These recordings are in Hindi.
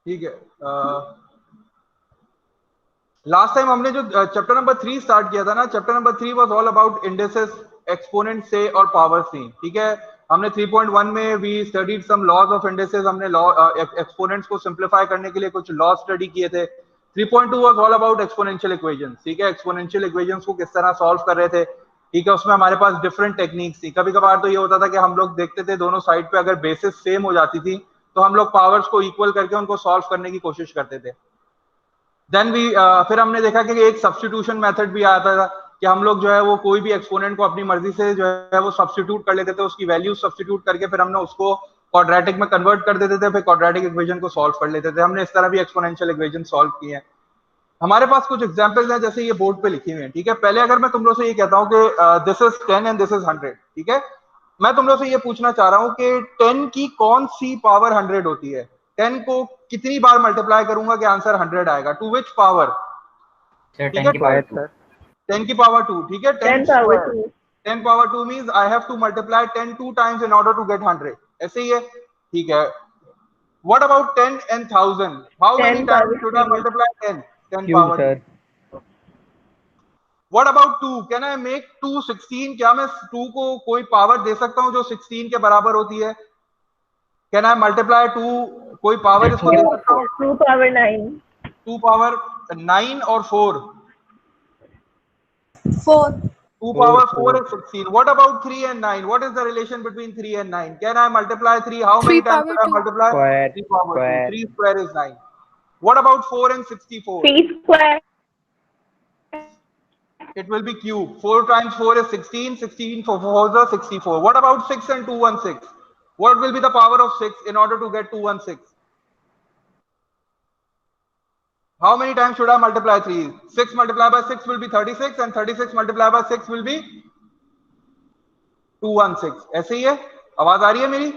ठीक है, लास्ट टाइम हमने जो चैप्टर नंबर 3 स्टार्ट किया था ना, chapter number 3 was all about indices, exponent से और पावर सी। ठीक है, हमने 3.1 में we studied some laws of indices, हमने लॉ एक्सपोनेंट्स को सिंप्लीफाई करने के लिए कुछ लॉ स्टडी किए थे। 3.2 was all about exponential equations. ठीक है, एक्सपोनेंशियल इक्वेशंस को किस तरह सॉल्व कर रहे थे। ठीक है, उसमें हमारे पास डिफरेंट टेक्निक्स थी। कभी कभार तो ये होता था कि हम लोग देखते थे दोनों साइड पे अगर बेसिस सेम हो जाती थी तो हम लोग पावर्स को इक्वल करके उनको सॉल्व करने की कोशिश करते थे। देन भी फिर हमने देखा कि एक सब्स्टिट्यूशन मेथड भी आता था कि हम लोग जो है वो कोई भी एक्सपोनेंट को अपनी मर्जी से जो है वो सब्स्टिट्यूट कर लेते थे, उसकी वैल्यू सब्स्टिट्यूट करके फिर हमने उसको क्वाड्रेटिक में कन्वर्ट कर देते थे, फिर क्वाड्रेटिक इक्वेशन को सॉल्व कर लेते थे। हमने इस तरह भी एक्सपोनेंशियल इक्वेशन सॉल्व किए हैं। हमारे पास कुछ एग्जांपल्स हैं, जैसे ये बोर्ड पे लिखी हुई हैं। ठीक है, पहले अगर मैं तुम लोग से ये कहता हूँ कि this is 10 and this is 100, ठीक है, मैं तुम लोग से ये पूछना चाह रहा हूँ कि 10 की कौन सी पावर 100 होती है। 10 को कितनी बार मल्टीप्लाई करूंगा कि आंसर 100 आएगा, टू विच पावर। ठीक है, 10 की पावर 2। ठीक है, 10 square, 10 power 2 means I have to multiply 10 2 times in order to get 100, ऐसे ही है। ठीक है, what about 10 and 1000, how many times should I multiply 10? 10 power 2। What about 2, can I make 2 16? क्या मैं 2 को कोई पावर दे सकता हूं जो 16 के बराबर होती है? कैन आई मल्टीप्लाई 2, कोई पावर इसको दे सकता हूं? 2 पावर 9, 2 पावर 9 और 4, 2 power 4 is 16. What about 3 and 9? What is the relation between 3 and 9? Can I multiply 3? How many times can I multiply? 3 power 2. 3 square is 9. What about 4 and 64? 3 square, It will be cube. 4 times 4 is 16. 16 for 4 is 64. What about 6 and 216? What will be the power of 6 in order to get 216? How many times should I multiply 3? 6 multiplied by 6 will be 36 and 36 multiplied by 6 will be 216. ऐसे ही है, आवाज आ रही है मेरी?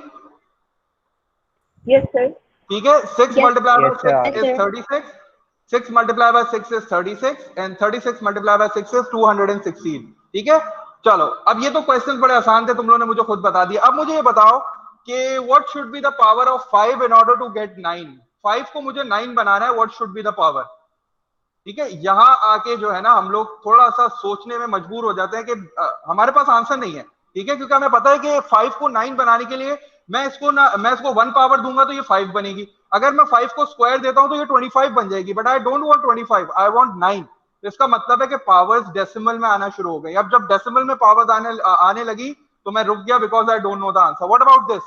yes sir, ठीक है, 6 yes multiplied by 6 yes is sir, 36, 6 multiplied by 6 is 36 and 36 multiplied by 6 is 216। ठीक है, चलो अब ये तो क्वेश्चन बड़े आसान थे, तुम लोगों ने मुझे खुद बता दिया। अब मुझे ये बताओ कि what should be the power of 5 in order to get 9। 5 को मुझे 9 बनाना है, what should be the power. ठीक है, यहां आके जो है ना हम लोग थोड़ा सा सोचने में मजबूर हो जाते हैं कि हमारे पास आंसर नहीं है। ठीक है, क्योंकि हमें पता है कि 5 को 9 बनाने के लिए मैं इसको 1 पावर दूंगा तो ये 5 बनेगी। अगर मैं 5 को स्क्वायर देता हूं तो ये 25 बन जाएगी, but I don't want 25, I want 9। तो इसका मतलब है कि पावर्स डेसिमल में आना शुरू हो गई। अब जब डेसिमल में पावर्स आने लगी तो मैं रुक गया, because I don't know the answer. What about this,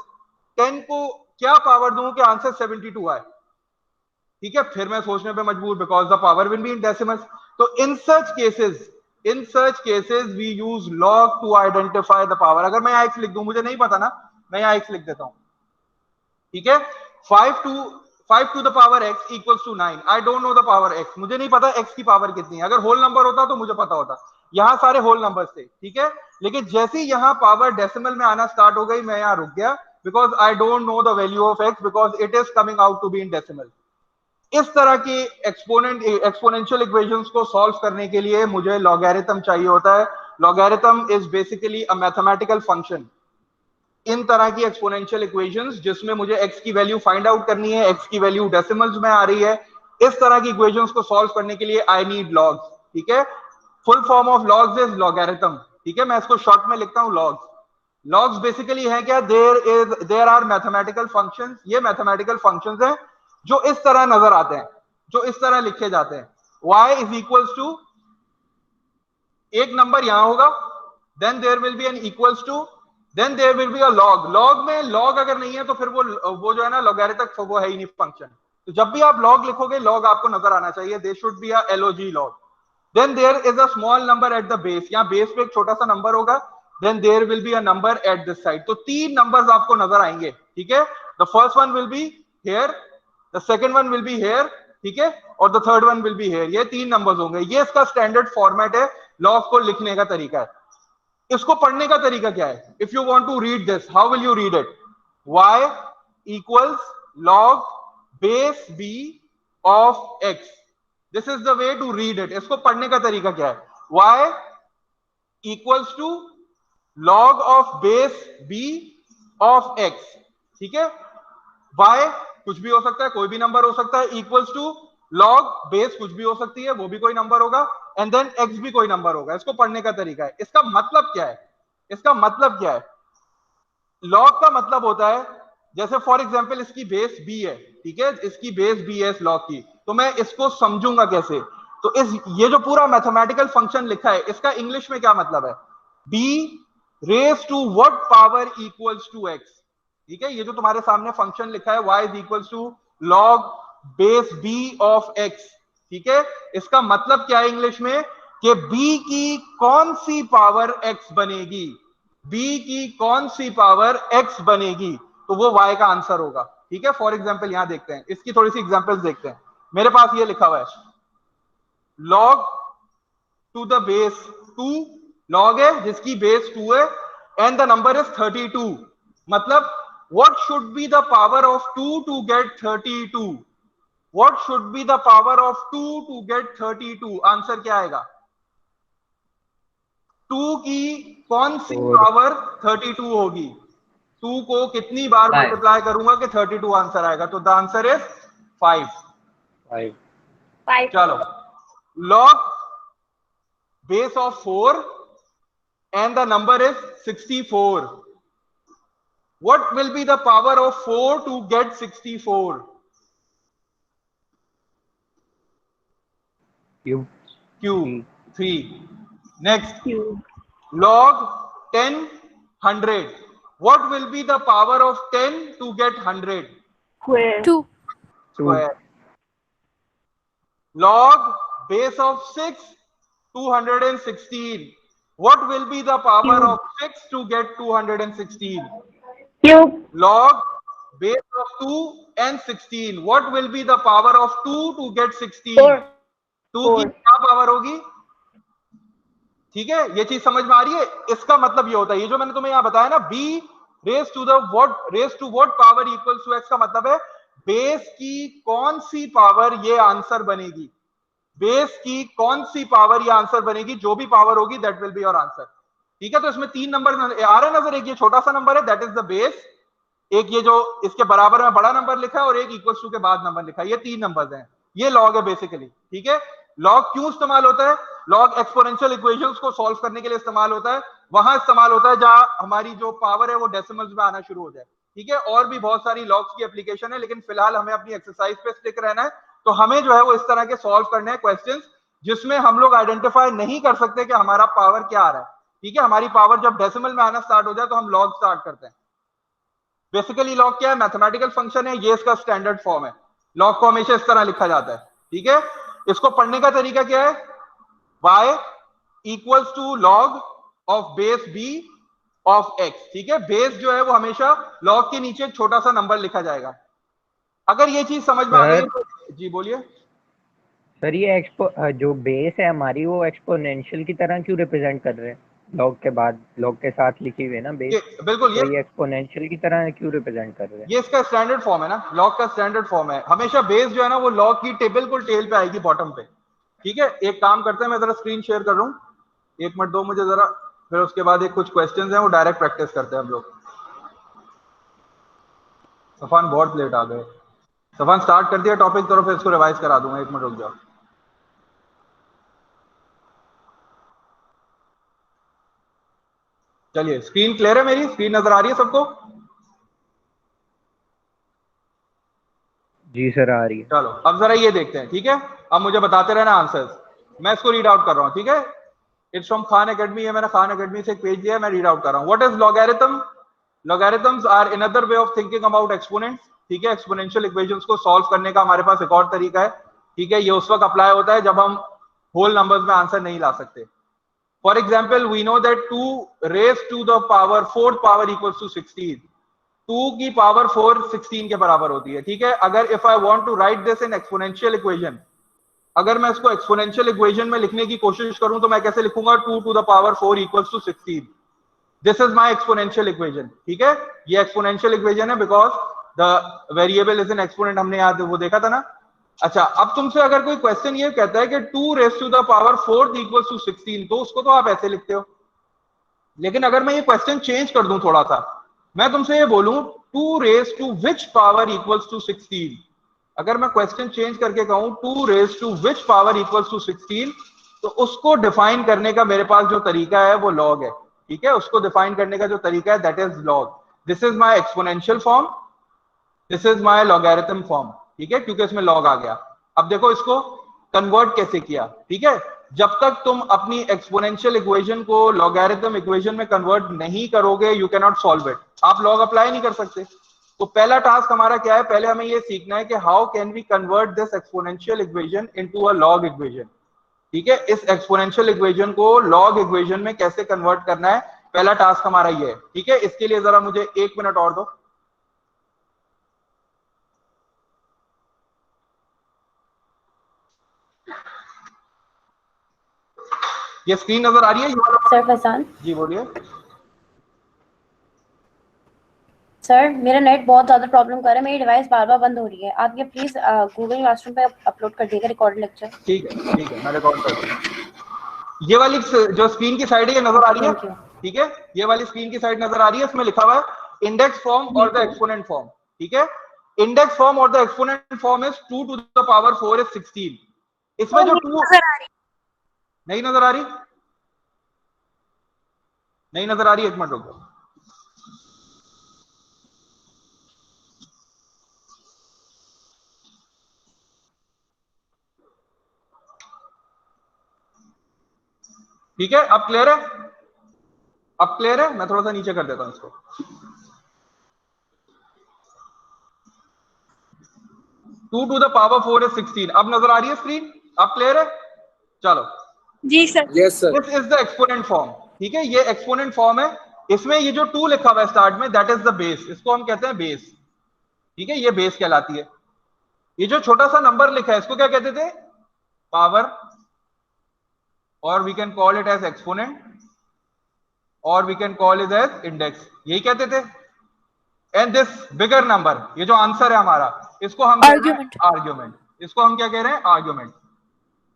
10 को क्या पावर दूं कि आंसर 72 आए? ठीक है, फिर मैं सोचने पे मजबूर, because the power will be in decimals. तो in such cases we use log to identify the power. अगर मैं यहाँ x लिख दूं, मुझे नहीं पता ना, मैं यहाँ x लिख देता हूं। ठीक है, 5 to the power x equals to 9. I don't know the power x, मुझे नहीं पता x की पावर कितनी है। अगर होल नंबर होता तो मुझे पता होता। यहाँ सारे होल नंबर्स थे। ठीक है, लेकिन जैसे ही यहाँ पावर डेसिमल में आना स्टार्ट हो गई, मैं यहाँ रुक गया, because I don't know the value of x, because it is coming out to be in decimal. इस तरह की एक्सपोनेंशियल इक्वेशंस को सॉल्व करने के लिए मुझे लॉगरिथम चाहिए होता है। Logarithm is basically a mathematical function. इन तरह की एक्सपोनेंशियल इक्वेशंस जिसमें मुझे x की वैल्यू फाइंड आउट करनी है, x की वैल्यू डेसिमल्स में आ रही है, इस तरह की इक्वेशंस को सॉल्व करने के लिए आई नीड लॉग्स। ठीक है, full form of logs is logarithm. ठीक है, मैं इसको शॉर्ट में लिखता हूं लॉग्स। लॉग्स बेसिकली है क्या, देयर आर मैथमेटिकल फंक्शंस। ये मैथमेटिकल फंक्शंस हैं जो इस तरह नजर आते हैं, जो इस तरह लिखे जाते हैं। y इज इक्वल्स टू, एक नंबर यहां होगा, then there will be n equals to, then there will be a log. Log में लॉग अगर नहीं है तो फिर वो जो है ना लॉगरिथम, वो है ही नहीं फंक्शन। तो जब भी आप लॉग लिखोगे, लॉग आपको नजर आना चाहिए, they should be a LOG log. Then there is a small number at the base, यहाँ बेस पे एक छोटा सा नंबर होगा, then there will be a number at this side. तो 3 नंबर्स आपको नजर आएंगे। ठीक है, the first one will be here, the second one will be here, ठीक है, और the third one will be here. ये 3 नंबर्स होंगे। ये इसका स्टैंडर्ड फॉर्मेट है, लॉग को लिखने का तरीका है। इसको पढ़ने का तरीका क्या है? If you want to read this, how will you read it? y equals log base b of x। This is the way to read it. इसको पढ़ने का तरीका क्या है? y equals to log of base b of x। ठीक है, y कुछ भी हो सकता है, कोई भी नंबर हो सकता है, इक्वल्स टू लॉग बेस कुछ भी हो सकती है, वो भी कोई नंबर होगा, एंड देन एक्स भी कोई नंबर होगा। इसको पढ़ने का तरीका है। इसका मतलब क्या है? इसका मतलब क्या है? लॉग का मतलब होता है, जैसे फॉर एग्जांपल इसकी बेस बी है, ठीक है, इसकी बेस बी है इस लॉग की, तो मैं इसको समझूंगा कैसे? तो इस ये जो पूरा मैथमेटिकल फंक्शन लिखा है, इसका इंग्लिश में क्या मतलब है? B raise to what power equals to x, ठीक है। ये जो तुम्हारे सामने फंक्शन लिखा है y is equals to log base b of x, ठीक है। इसका मतलब क्या है इंग्लिश में? कि b की कौन सी पावर x बनेगी, b की कौन सी पावर x बनेगी, तो वो y का आंसर होगा, ठीक है। फॉर एग्जांपल यहां देखते हैं, इसकी थोड़ी सी एग्जांपल्स देखते हैं। मेरे पास ये लिखा हुआ है log to the base 2, log है जिसकी बेस 2 है, एंड द नंबर इज 32। मतलब what should be the power of 2 to get 32? what should be the power of 2 to get 32? Answer क्या आएगा? 2 की कौन सी और पावर 32 होगी? 2 को कितनी बार 5 मल्टीप्लाई करूंगा कि 32 आंसर आएगा? तो द आंसर इज 5। 5 5 चलो, log base of 4 and the number is 64. What will be the power of 4 to get 64? Cube Cube 3. Next, cube log 10 100. What will be the power of 10 to get 100? square 2. 2 Square. Log base of 6 216. What will be the power Cube. of 6 to get 216? cube Log base of 2 and 16. What will be the power of 2 to get 16? 4 2 की 4 क्या पावर होगी? ठीक है, ये चीज समझ में आ रही है? इसका मतलब ये होता है, ये जो मैंने तुम्हें यहां बताया ना, b raise to the what, raise to what power equals to x, का मतलब है बेस की कौन सी पावर ये आंसर बनेगी, बेस की कौन सी पावर ये आंसर बनेगी, जो भी पावर होगी that will be your answer, ठीक है। तो इसमें 3 नंबर आ रहे हैं नजर, एक ये छोटा सा नंबर है दैट इज द बेस, एक ये जो इसके बराबर में बड़ा नंबर लिखा है, और एक इक्वल्स टू के बाद नंबर लिखा है, ये 3 नंबर्स हैं। ये लॉग है बेसिकली, ठीक है। लॉग क्यों इस्तेमाल होता है? लॉग एक्सपोनेंशियल इक्वेशंस को सॉल्व करने के लिए इस्तेमाल होता है, वहां इस्तेमाल होता है जहां हमारी जो पावर है वो डेसिमल्स में आना शुरू हो जाए, ठीक है। और भी बहुत सारी लॉग्स की एप्लीकेशन है, लेकिन फिलहाल हमें अपनी एक्सरसाइज पे स्टिक रहना है। तो हमें जो है वो इस तरह के सॉल्व करने हैं क्वेश्चंस जिसमें हम लोग आइडेंटिफाई नहीं कर सकते कि हमारा पावर क्या आ रहा है, ठीक है। हमारी पावर जब डेसिमल में आना स्टार्ट हो जाए तो हम लॉग स्टार्ट करते हैं। बेसिकली लॉग क्या है? मैथमेटिकल फंक्शन है, ये इसका स्टैंडर्ड फॉर्म है। लॉग को हमेशा इस तरह लिखा जाता है, ठीक है। इसको पढ़ने का तरीका क्या है? y equals to log of base b of x, ठीक है। बेस जो है वो हमेशा लॉग के नीचे एक छोटा सा नंबर लिखा जाएगा। अगर ये चीज समझ में आ गई तो जी बोलिए। सर, ये जो बेस है हमारी, वो एक्सपोनेंशियल की तरह क्यों रिप्रेजेंट कर रहे हैं? लॉग के बाद लॉग के साथ लिखी हुई है ना बेस, बिल्कुल, तो ये एक्सपोनेंशियल की तरह क्यों रिप्रेजेंट कर रहे हैं? ये इसका स्टैंडर्ड फॉर्म है ना, लॉग का स्टैंडर्ड फॉर्म है। हमेशा बेस जो है ना वो लॉग की बिल्कुल टेल पे आएगी, बॉटम पे, ठीक है। एक काम करते हैं, मैं जरा स्क्रीन शेयर कर रहा हूँ, 1 मिनट दो मुझे जरा, फिर उसके बाद एक कुछ क्वेश्चंस हैं वो डायरेक्ट प्रैक्टिस करते हैं हम लोग। सफान बहुत लेट आ गए। सफान स्टार्ट कर दिया टॉपिक, तो फिर इसको रिवाइज करा दूंगा, 1 मिनट रुक जाओ। चलिए, स्क्रीन क्लियर है? मेरी स्क्रीन नजर आ रही है सबको? जी सर, आ रही है। चलो अब जरा ये देखते हैं, ठीक है। अब मुझे बताते रहना आंसर्स, मैं इसको रीड आउट कर रहा हूं, ठीक है। इट्स फ्रॉम खान एकेडमी, मैंने खान एकेडमी से एक पेज दिया है, मैं रीड आउट कर रहा हूं। What is logarithm? Logarithms are another way of thinking about exponents, ठीक है। एक्सपोनेंशियल इक्वेशंस को सॉल्व करने का हमारे पास एक और तरीका है, ठीक है। ये उस वक्त अप्लाई होता है जब हम होल नंबर्स में आंसर नहीं ला सकते। For example we know that 2 raise to the power 4th power equals to 16, 2 की पावर 4 16 के बराबर होती है, ठीक है। अगर if I want to write this in exponential equation, अगर मैं इसको एक्सपोनेंशियल इक्वेशन में लिखने की कोशिश करूं तो मैं कैसे लिखूंगा? 2 to the power 4 equals to 16। This is my exponential equation, ठीक है। ये एक्सपोनेंशियल इक्वेशन है because the variable is an exponent, हमने याद वो देखा था ना। अच्छा, अब तुमसे अगर कोई क्वेश्चन ये कहता है कि 2 raise to the power 4 equals to 16, तो उसको तो आप ऐसे लिखते हो। लेकिन अगर मैं ये क्वेश्चन चेंज कर दूं थोड़ा सा, मैं तुमसे ये बोलूं 2 raise to which power equals to 16। अगर मैं क्वेश्चन चेंज करके कहूं 2 raise to which power equals to 16, तो उसको डिफाइन करने का मेरे पास जो तरीका है वो लॉग है। ठीक है, उसको डिफाइन करने का जो तरीका है that is log. This is my exponential form, this is my logarithm form. ठीक है, क्योंकि इसमें लॉग आ गया। अब देखो इसको कन्वर्ट कैसे किया। ठीक है, जब तक तुम अपनी एक्सपोनेंशियल इक्वेशन को लॉगरिथम इक्वेशन में कन्वर्ट नहीं करोगे you can not solve it. आप लॉग अप्लाई नहीं कर सकते। तो पहला टास्क हमारा क्या है, पहले हमें ये सीखना है कि how can we convert this exponential equation into a log equation. ठीक है, इस एक्सपोनेंशियल इक्वेशन को लॉग इक्वेशन में कैसे कन्वर्ट करना है, पहला टास्क हमारा ये है। ठीक है, इसके लिए जरा मुझे 1 मिनट और दो। ये स्क्रीन नजर आ रही है ये वाला? सर फैजान जी बोलिए। सर, मेरा नेट बहुत ज्यादा प्रॉब्लम कर रहा है, मेरी डिवाइस बार बार बंद हो रही है। आप ये प्लीज गूगल क्लासरूम पे अपलोड कर दीजिएगा रिकॉर्डेड लेक्चर। ठीक है, मैं रिकॉर्ड कर दूंगा। ये वाली जो स्क्रीन की साइड है ये नजर आ रही है? ठीक है, ये वाली स्क्रीन की साइड नजर आ रही है, इसमें लिखा हुआ है इंडेक्स फॉर्म और द एक्सपोनेंट फॉर्म। ठीक है, इंडेक्स फॉर्म और the exponent form is 2 to the power 4 is 16। इसमें जो 2 नहीं नजर आ रही, नहीं नजर आ रही, 1 मिनट रुको। ठीक है, अब क्लियर है? अब क्लियर है? मैं थोड़ा सा नीचे कर देता हूं इसको। 2 to the power 4 is 16। अब नजर आ रही है स्क्रीन? अब क्लियर है? चलो जी sir. Yes sir. This is the exponent form. ठीक है, ये एक्सपोनेंट फॉर्म है। इसमें ये जो 2 लिखा हुआ है स्टार्ट में दैट इज द बेस, इसको हम कहते हैं बेस। ठीक है, ये बेस कहलाती है। ये जो छोटा सा नंबर लिखा है इसको क्या कहते थे? पावर, और we can call it as exponent, और we can call it as index, यही कहते थे। एंड दिस बिगर नंबर, ये जो आंसर है हमारा, इसको हम आर्ग्यूमेंट, इसको हम क्या कह रहे हैं? आर्ग्यूमेंट।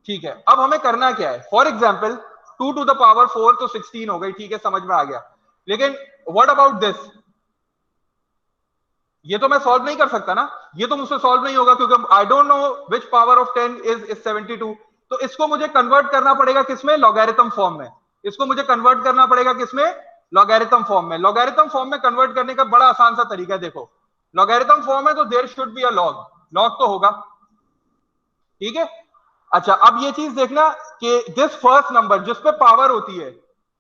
ठीक है, अब हमें करना क्या है? For example 2 to the power 4 तो 16 हो गई। ठीक है, समझ में आ गया। लेकिन व्हाट अबाउट दिस? ये तो मैं सॉल्व नहीं कर सकता ना, ये तो मुझसे सॉल्व नहीं होगा क्योंकि आई don't know which power of 10 is 72। तो इसको मुझे कन्वर्ट करना पड़ेगा किसमें? लॉगरिथम फॉर्म में। इसको मुझे कन्वर्ट करना पड़ेगा किसमें? लॉगरिथम फॉर्म में। लॉगरिथम फॉर्म में कन्वर्ट करने का बड़ा आसान सा तरीका है। देखो, लॉगरिथम फॉर्म है तो there should be a log, log तो होगा। ठीक है, अच्छा अब ये चीज देखना कि दिस फर्स्ट नंबर जिस पे पावर होती है,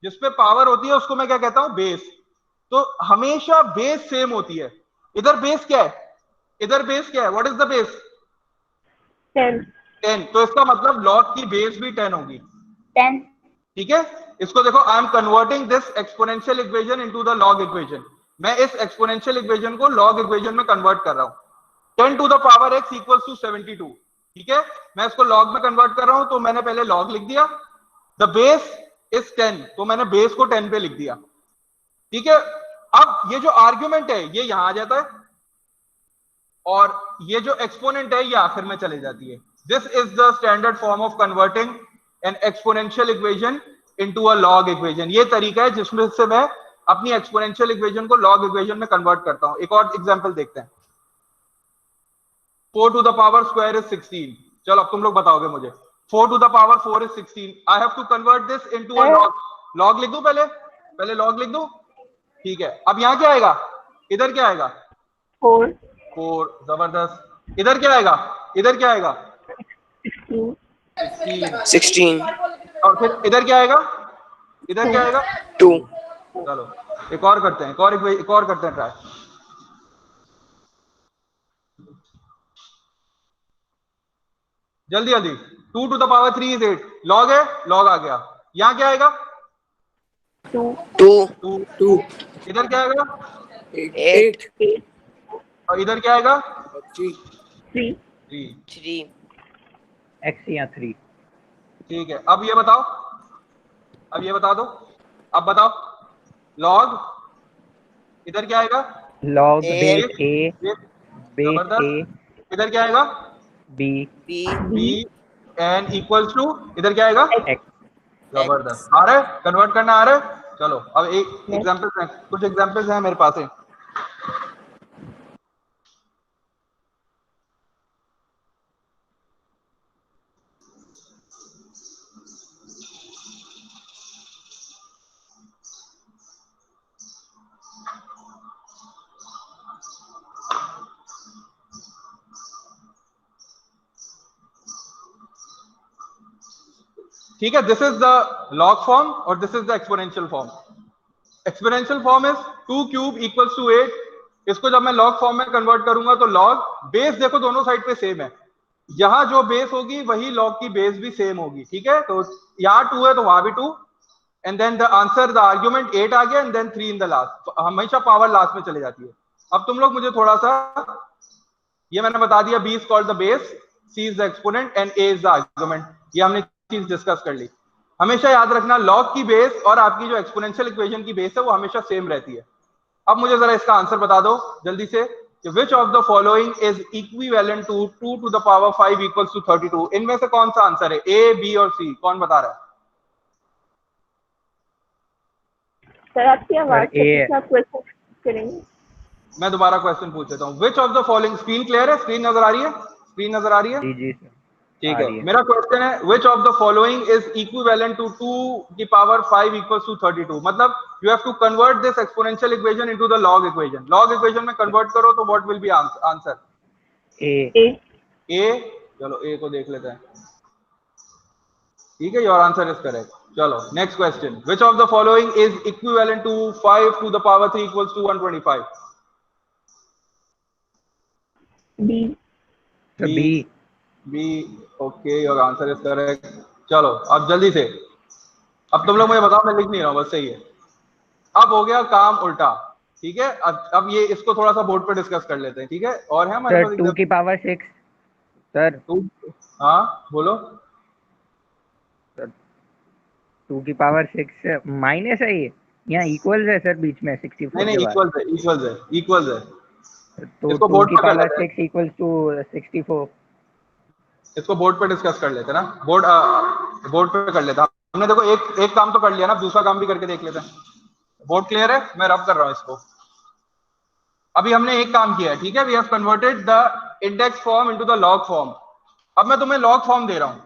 जिस पे पावर होती है उसको मैं क्या कहता हूं? बेस। तो हमेशा बेस सेम होती है। इधर बेस क्या है? इधर बेस क्या है? What is the base? 10। तो इसका मतलब लॉग की बेस भी 10 होगी। 10। ठीक है, इसको देखो, I am converting this exponential equation into the log equation. मैं इस एक्सपोनेंशियल इक्वेशन को लॉग इक्वेशन में कन्वर्ट कर रहा हूं। 10 to the power x equals to 72। ठीक है, मैं इसको लॉग में कन्वर्ट कर रहा हूं, तो मैंने पहले लॉग लिख दिया। द बेस इज 10, तो मैंने बेस को 10 पे लिख दिया। ठीक है, अब ये जो आर्ग्यूमेंट है ये यहां आ जाता है, और ये जो एक्सपोनेंट है ये आखिर में चले जाती है। This is the standard form of converting N exponential equation into a log equation. ये तरीका है जिसमें से मैं अपनी एक्सपोनेंशियल इक्वेशन को लॉग इक्वेशन में कन्वर्ट करता हूं। एक और एग्जांपल देखते हैं। 4 to the power square is 16। चलो अब तुम लोग बताओगे मुझे। 4 to the power 4 is 16। I have to convert this into a log। log लिख दूं पहले log लिख दूं? ठीक है, अब यहां क्या आएगा? इधर क्या आएगा? 4। जबरदस्त। इधर क्या आएगा? इधर क्या आएगा? 16। और फिर इधर क्या आएगा? इधर क्या आएगा? 2। चलो एक और करते हैं, एक और करते हैं ट्राई। जल्दी जल्दी। 2 to the power 3 is 8। Log है, लॉग आ गया। यहां क्या आएगा? 2। इधर क्या आएगा? 8। और इधर क्या आएगा? 3। x या 3। ठीक है, अब ये बताओ, अब ये बता दो, अब बताओ लॉग इधर क्या आएगा? log base a, base a, इधर क्या आएगा? b, एन इक्वल्स टू इधर क्या आएगा? x। जबरदस्त। आ रहा है? कन्वर्ट करना आ रहा है? चलो अब एक एग्जांपल है, कुछ एग्जांपल्स हैं मेरे पास है। ठीक है, this is the log form और this is the exponential form. Exponential form is 2 cube equals to 8। इसको जब मैं लॉग फॉर्म में कन्वर्ट करूंगा तो लॉग बेस देखो दोनों साइड पे सेम है, यहां जो बेस होगी वही लॉग की बेस भी सेम होगी। ठीक है, तो यहाँ 2 है तो वहां भी 2, and then the answer the argument 8 आ गया, and then 3 in the last. हमेशा पावर लास्ट में चले जाती है। अब तुम लोग मुझे थोड़ा सा, ये मैंने बता दिया, b is called the base, c is the exponent and a is the argument. ये हमने चीज डिस्कस कर ली। हमेशा याद रखना लॉग की बेस और आपकी जो एक्सपोनेंशियल इक्वेशन की बेस है वो हमेशा सेम रहती है। अब मुझे जरा इसका आंसर बता दो जल्दी से कि which of the following is equivalent to 2 to the power 5 equals to 32। इनमें से कौन सा आंसर है, a, b और c? कौन बता रहा है? सर आपकी आवाज आप क्वेश्चन करेंगे? मैं दोबारा क्वेश्चन पूछ लेता हूँ। which of the following, screen clear है? स्क्रीन नजर आ रही है? स्क्रीन नजर आ रही है? जी जी सर, ठीक है। मेरा क्वेश्चन है which of the following is equivalent to 2 की पावर 5 equals to 32। मतलब you have to convert this exponential equation into the log equation। log equation में convert करो तो what will be answer? A। चलो A को देख लेते हैं। ठीक है, your answer is correct। चलो next question, which of the following is equivalent to 5 to the power 3 equals to 125? B। Okay, your answer is correct. चलो अब जल्दी से, अब तुम लोग मुझे बताओ, मैं लिख नहीं रहा हूं, बस सही है। अब हो गया काम उल्टा। ठीक है, अब ये इसको थोड़ा सा बोर्ड पे डिस्कस कर लेते हैं। ठीक है, और है हमारे पास 2 की पावर 6 सर। 2, हाँ बोलो। सर 2 की पावर 6 माइनस है ये, यहाँ इक्वल्स है सर बीच में 64 नहीं के बाद। इक्वल्स है। तो इसको 2 बोर्ड की पे कर पावर लेते हैं। 6 इक्वल्स टू 64। इसको बोर्ड पे डिस्कस कर लेते हैं ना, बोर्ड पे कर लेते हैं। हमने देखो एक काम तो कर लिया ना, दूसरा काम भी करके देख लेते हैं। बोर्ड क्लियर है? मैं रब कर रहा हूं इसको। अभी हमने एक काम किया है, ठीक है, we have converted the index form into the log form. अब मैं तुम्हें लॉग फॉर्म दे रहा हूं।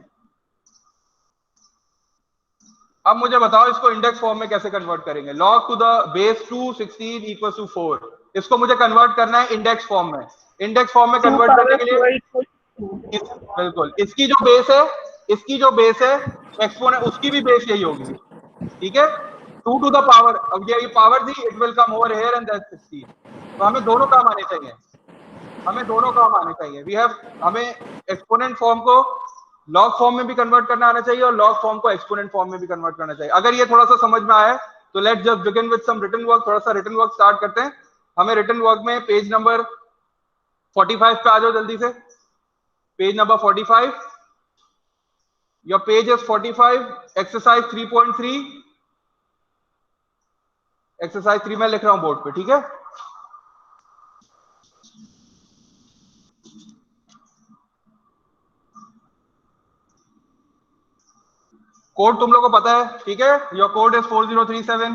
अब मुझे बताओ इसको इंडेक्स फॉर्म में कैसे कन्वर्ट करेंगे। log to the base 2 16 equal to 4, इसको मुझे कन्वर्ट करना है इंडेक्स फॉर्म में। इंडेक्स फॉर्म में कन्वर्ट करने के लिए बिल्कुल इसकी जो बेस है एक्सपोनेंट, उसकी भी बेस यही होगी। ठीक है, 2 टू द पावर, अब ये पावर थी, it will come over here and that's 16। तो हमें दोनों काम आने चाहिए। हमें एक्सपोनेंट फॉर्म को लॉग फॉर्म में भी कन्वर्ट करना आना चाहिए और लॉग फॉर्म को एक्सपोनेंट फॉर्म में भी कन्वर्ट करना चाहिए। अगर ये थोड़ा सा समझ में आया तो let's just begin with some written work. थोड़ा सा रिटन वर्क स्टार्ट करते हैं। हमें रिटन वर्क में पेज नंबर 45 पे आ जाओ जल्दी से। Page number 45, your page is 45, exercise 3.3। Exercise 3 में लिख रहा हूं बोर्ड पे, ठीक है। कोड तुम लोगों को पता है, ठीक है। Your code is 4037,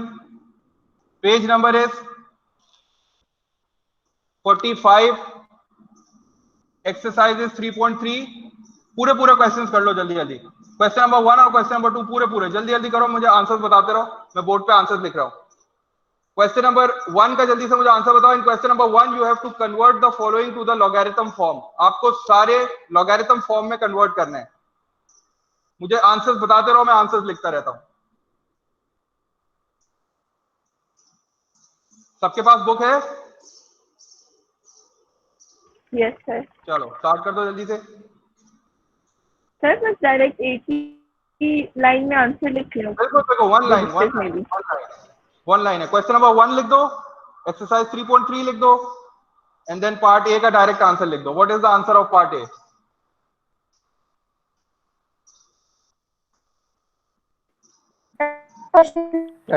page number is 45, exercise is 3.3। पूरे क्वेश्चंस कर लो जल्दी जल्दी। क्वेश्चन नंबर 1 और क्वेश्चन नंबर 2 पूरे जल्दी जल्दी करो, मुझे आंसर्स बताते रहो। मैं बोर्ड पे आंसर्स लिख रहा हूं। क्वेश्चन नंबर 1 का जल्दी से मुझे आंसर बताओ। In question number 1 you have to convert the following to the logarithm form. आपको सारे लॉगरिथम फॉर्म में कन्वर्ट करना है। मुझे आंसर्स बताते रहो, मैं आंसर्स लिखता रहता हूं। सबके पास बुक है? Yes sir. चलो स्टार्ट कर दो जल्दी से। सर बस डायरेक्ट एक ही लाइन में आंसर लिख लो। देखो वन लाइन है। क्वेश्चन नंबर 1 लिख दो, एक्सरसाइज 3.3 लिख दो, एंड देन पार्ट ए का डायरेक्ट आंसर लिख दो। What is the answer of part A?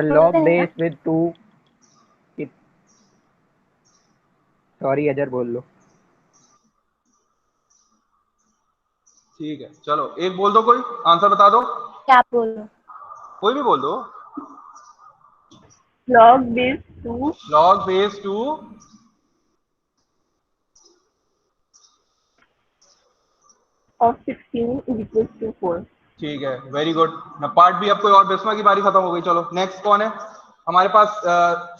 Log base with 2। Sorry अजर बोल लो। ठीक है, चलो एक बोल दो, कोई आंसर बता दो। क्या बोलो? कोई भी बोल दो। log base 2 of 16 is equal to 4। ठीक है, वेरी गुड। पार्ट बी, अब कोई और, बिस्मा की बारी खत्म हो गई। चलो नेक्स्ट कौन है हमारे पास?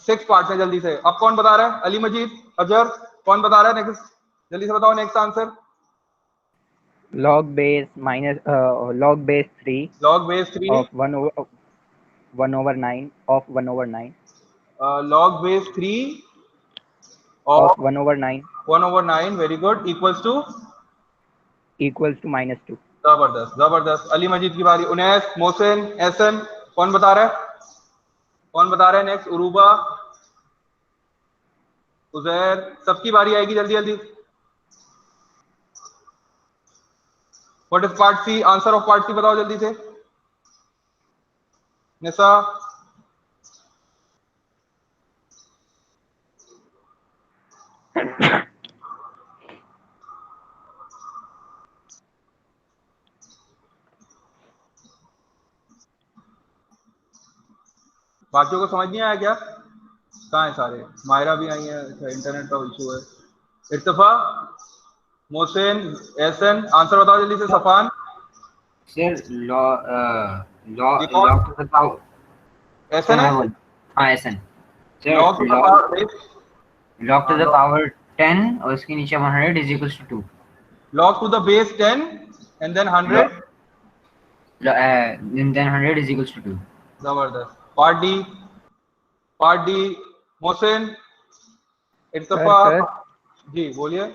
6 पार्ट्स हैं, जल्दी से। अब कौन बता रहा है? अली मजीद, अजहर, कौन बता रहा है नेक्स्ट? जल्दी से बताओ next answer. log base minus log base 3 log base 3 of 1 over 9 of 1 over 9 log base 3 of of 1 over 9 1 over 9, very good, equals to equals to -2. जबरदस्त जबरदस्त। अली मजीद की बारी। उनैस, मोहसिन, एहसन, कौन बता रहा है? कौन बता रहा है नेक्स्ट? उरूबा, उजैर, सबकी बारी आएगी जल्दी जल्दी। What is part C? Answer of part C बताओ जल्दी से। निसा, बाकियों को समझ नहीं आया क्या? कहाँ है सारे? मायरा भी आई है, इंटरनेट का इशू है। इर्तिफा, मोहसिन, एहसन, आंसर बताओ जल्दी से। सफान, सर ये कौन? log to the power एहसन है? हाँ एसन sir log to the power, log to the power 10 और इसके नीचे 100 is equals to 2 log to the base 10 and then 100 and then 100 is equals to 2 जबरदस्त। पार्ट डी मोहसिन, इर्तिफा, सर जी बोलिए।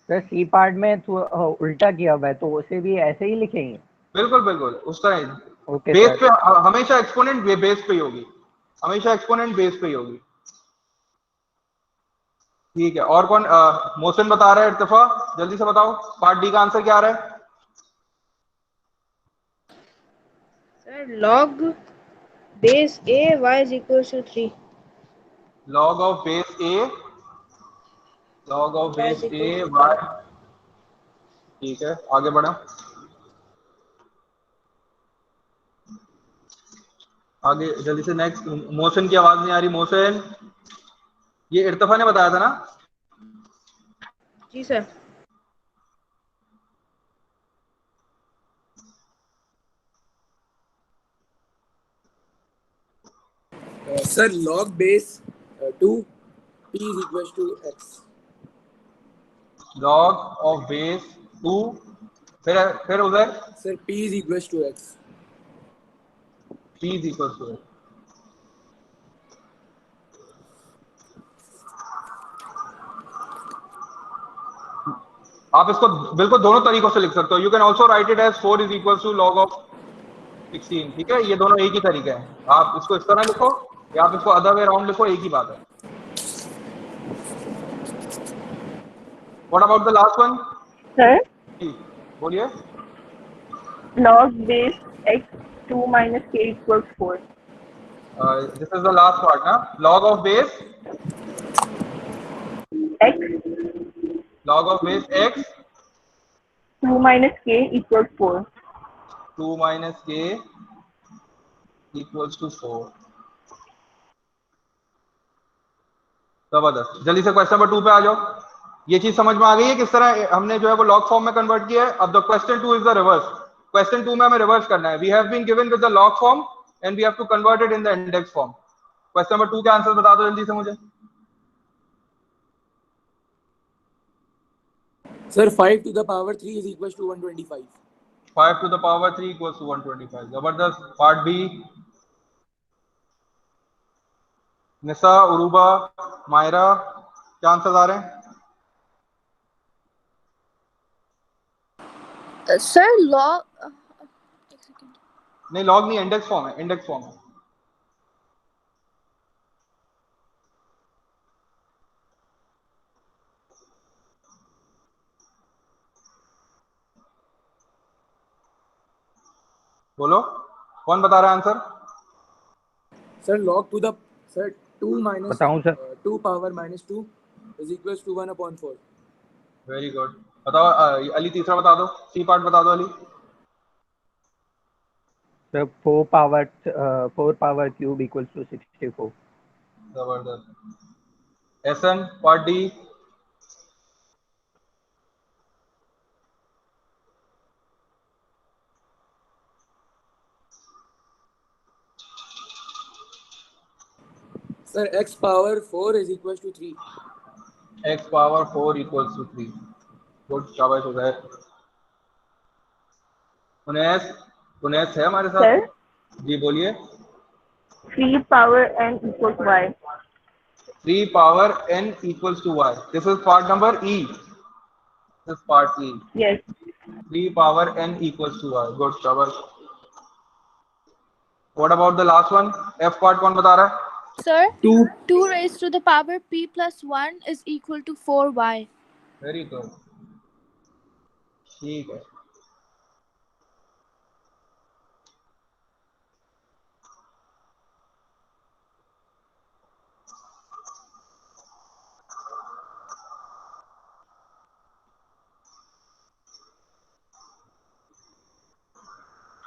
सर सी पार्ट में तो उल्टा किया हुआ है, तो उसे भी ऐसे ही लिखेंगे? बिल्कुल बिल्कुल उस तरह ही। Okay base sir. पे हमेशा एक्सपोनेंट बेस पे ही होगी, हमेशा एक्सपोनेंट बेस पे ही होगी। ठीक है, और कौन? मोहसिन बता रहा है। इर्तिफा जल्दी से बताओ पार्ट डी का आंसर क्या आ रहा है? Sir, log base a y is equals to 3. Log of base a, log of Y base is a equals to y. 3. ठीक है, आगे बढ़ो। आगे जल्दी से नेक्स्ट। मोहसिन की आवाज नहीं आ रही। मोहसिन, ये इर्तिफा ने बताया था ना? जी sir. Sir, log base 2 p is equals to x. Log of base 2, फिर उधर Sir, p is equals to x. p is equals to, आप इसको बिल्कुल दोनों तरीकों से लिख सकते हो। You can also write it as 4 is equal to log of 16। ठीक है, ये दोनों एक ही तरीके हैं। आप इसको इस तरह लिखो या आप इसको अदर वे राउंड लिखो, एक ही बात है। What about the last one? Sir, बोलिए। log base x 2 minus k equals 4. This is the last part ना। Log of base x log of base x 2 minus k equals 4. 2 minus k equals to 4। जबरदस्त। जल्दी से क्वेश्चन नंबर 2 पे आ जाओ। ये चीज समझ में आ गई है किस तरह हमने जो है वो लॉग फॉर्म में कन्वर्ट किया है। अब the question 2 is the reverse. Question 2 में हमें रिवर्स करना है। We have been given with the log form and we have to convert it in the index form. Question number 2 के आंसर बता दो जल्दी से मुझे। Sir, 5 to the power 3 is equals to 125. 5 to the power 3 equals to 125। जबरदस्त। पार्ट बी, निसा, उरूबा, मायरा, क्या आंसर आ रहे हैं? Sir, log. नहीं, लॉग नहीं, इंडेक्स फॉर्म है, इंडेक्स फॉर्म है। बोलो कौन बता रहा है answer? Sir, log to the sir 2 minus बताऊं sir? 2 power minus 2 is equals to 1/4. Very good. बताओ अली, तीसरा बता दो, सी पार्ट बता दो Ali. Sir 4 power cube equals to 64। जबरदस्त। Ehsan, part D. Sir, x power 4 is equals to 3. x power 4 equals to 3। Good, शाबाश हो गए। उनेस उनेस है हमारे साथ? सर जी बोलिए। 3 power n equals y. 3 power n equals to y. This is part number E. This is part E. Yes. 3 power n equals to y. Good, शाबाश. What about the last one? F part कौन बता रहा है? Sir, 2 2 raised to the power p plus 1 is equal to 4y. Very good. ठीक है.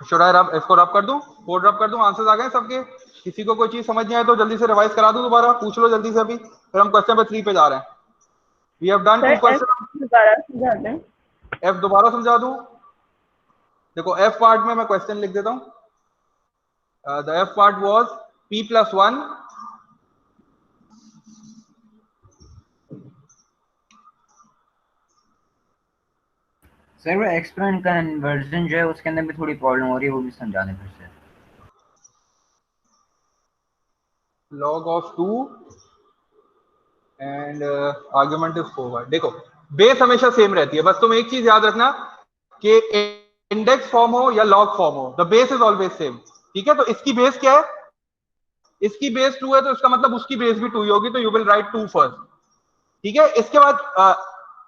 Should I rub इसको रब कर दूं? कोड रब कर दूं? आंसर्स आ गए सबके? किसी को कोई चीज समझ नहीं आए तो जल्दी से रिवाइज करा दूं दोबारा? पूछ लो जल्दी से अभी, फिर हम क्वेश्चन नंबर 3 पे जा रहे हैं. We have done sir 2 F question. दोबारा समझा दें. F दोबारा समझा दूं? देखो F पार्ट में मैं क्वेश्चन लिख देता हूं. The F part was p plus 1 sir वो एक्सपोनेंट कन्वर्जन जो है उसके अंदर भी थोड़ी प्रॉब्लम हो रही है, वो भी समझा दें फिर से. log of 2 and argument is 4y. देखो बेस हमेशा सेम रहती है, बस तुम एक चीज याद रखना कि इंडेक्स फॉर्म हो या लॉग फॉर्म हो, the base is always same. ठीक है, तो इसकी बेस क्या है? इसकी बेस 2 है, तो इसका मतलब उसकी बेस भी 2 ही होगी, तो यू विल राइट 2 फर्स्ट. ठीक है,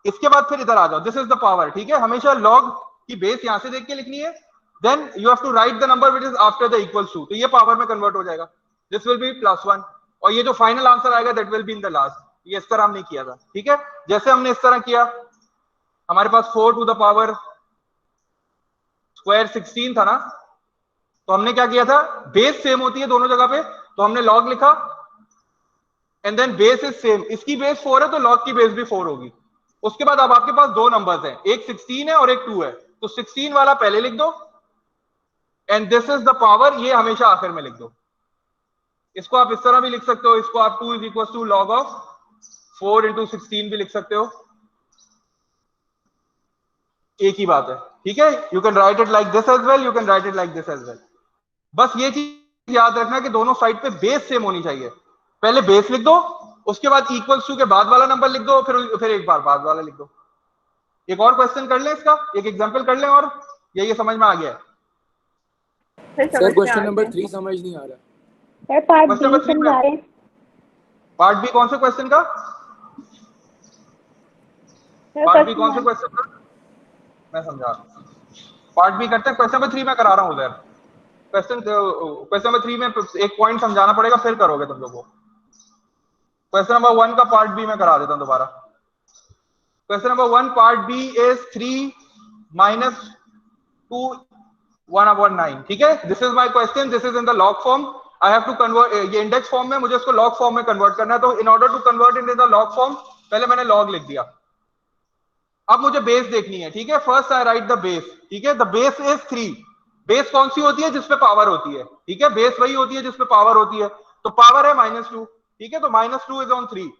इसके बाद फिर इधर आ जाओ. This is the power. ठीक है, हमेशा लॉग की बेस यहां से देख के लिखनी है, then you have to write the number which is after the equals to, तो ये पावर में कन्वर्ट हो जाएगा. दिस विल बी +1 और ये जो फाइनल आंसर आएगा that will be in the last. ये इस तरह हमने किया था. ठीक है, जैसे हमने इस तरह किया, हमारे पास 4 टू द पावर स्क्वायर 16 था ना, तो हमने क्या किया था? बेस सेम होती है दोनों जगह पे, तो हमने लॉग लिखा and then base is same. इसकी बेस 4 है तो लॉग की बेस भी 4 होगी. उसके बाद अब आपके पास दो नंबर्स हैं, एक 16 है और एक 2 है, तो 16 वाला पहले लिख दो and this is the power, ये हमेशा आखिर में लिख दो. इसको आप इस तरह भी लिख सकते हो, इसको आप 2 is equal to log of 4 into 16 भी लिख सकते हो, एक ही बात है. ठीक है, you can write it like this as well, you can write it like this as well. बस ये चीज याद रखना कि दोनों साइड पे बेस सेम होनी चाहिए. पहले बेस लिख दो, उसके बाद इक्वल्स टू के बाद वाला नंबर लिख दो, फिर एक बार बाद वाला लिख दो. एक और क्वेश्चन कर लें इसका, एक एग्जांपल कर लें, और ये समझ में आ गया है? सर क्वेश्चन नंबर 3 समझ नहीं आ रहा. सर पार्ट क्वेश्चन नंबर 3 समझा रहे हैं. पार्ट बी कौन से क्वेश्चन का? पार्ट बी कौन से क्वेश्चन का? मैं समझा रहा हूं. पार्ट बी करते हैं. क्वेश्चन नंबर 3 मैं करा रहा हूं उधर. क्वेश्चन नंबर 3 में एक पॉइंट समझाना पड़ेगा, फिर करोगे तुम लोगों को. क्वेश्चन नंबर 1 का पार्ट बी मैं करा देता हूं दोबारा. Question number 1 part B is 3 minus 2 1/9. ठीक है, this is my question, this is in the log form. I have to convert, ये इंडेक्स फॉर्म में, मुझे इसको लॉग फॉर्म में कन्वर्ट करना है, तो in order to convert in the log form पहले मैंने लॉग लिख दिया. अब मुझे बेस देखनी है. ठीक है, first I right the base. ठीक है, द बेस इज 3. बेस कौन सी होती है? जिसपे पावर होती है. ठीक है, बेस वही होती है जिसपे पावर होती है, तो पावर है -2. ठीक है, तो -2 इज ऑन 3,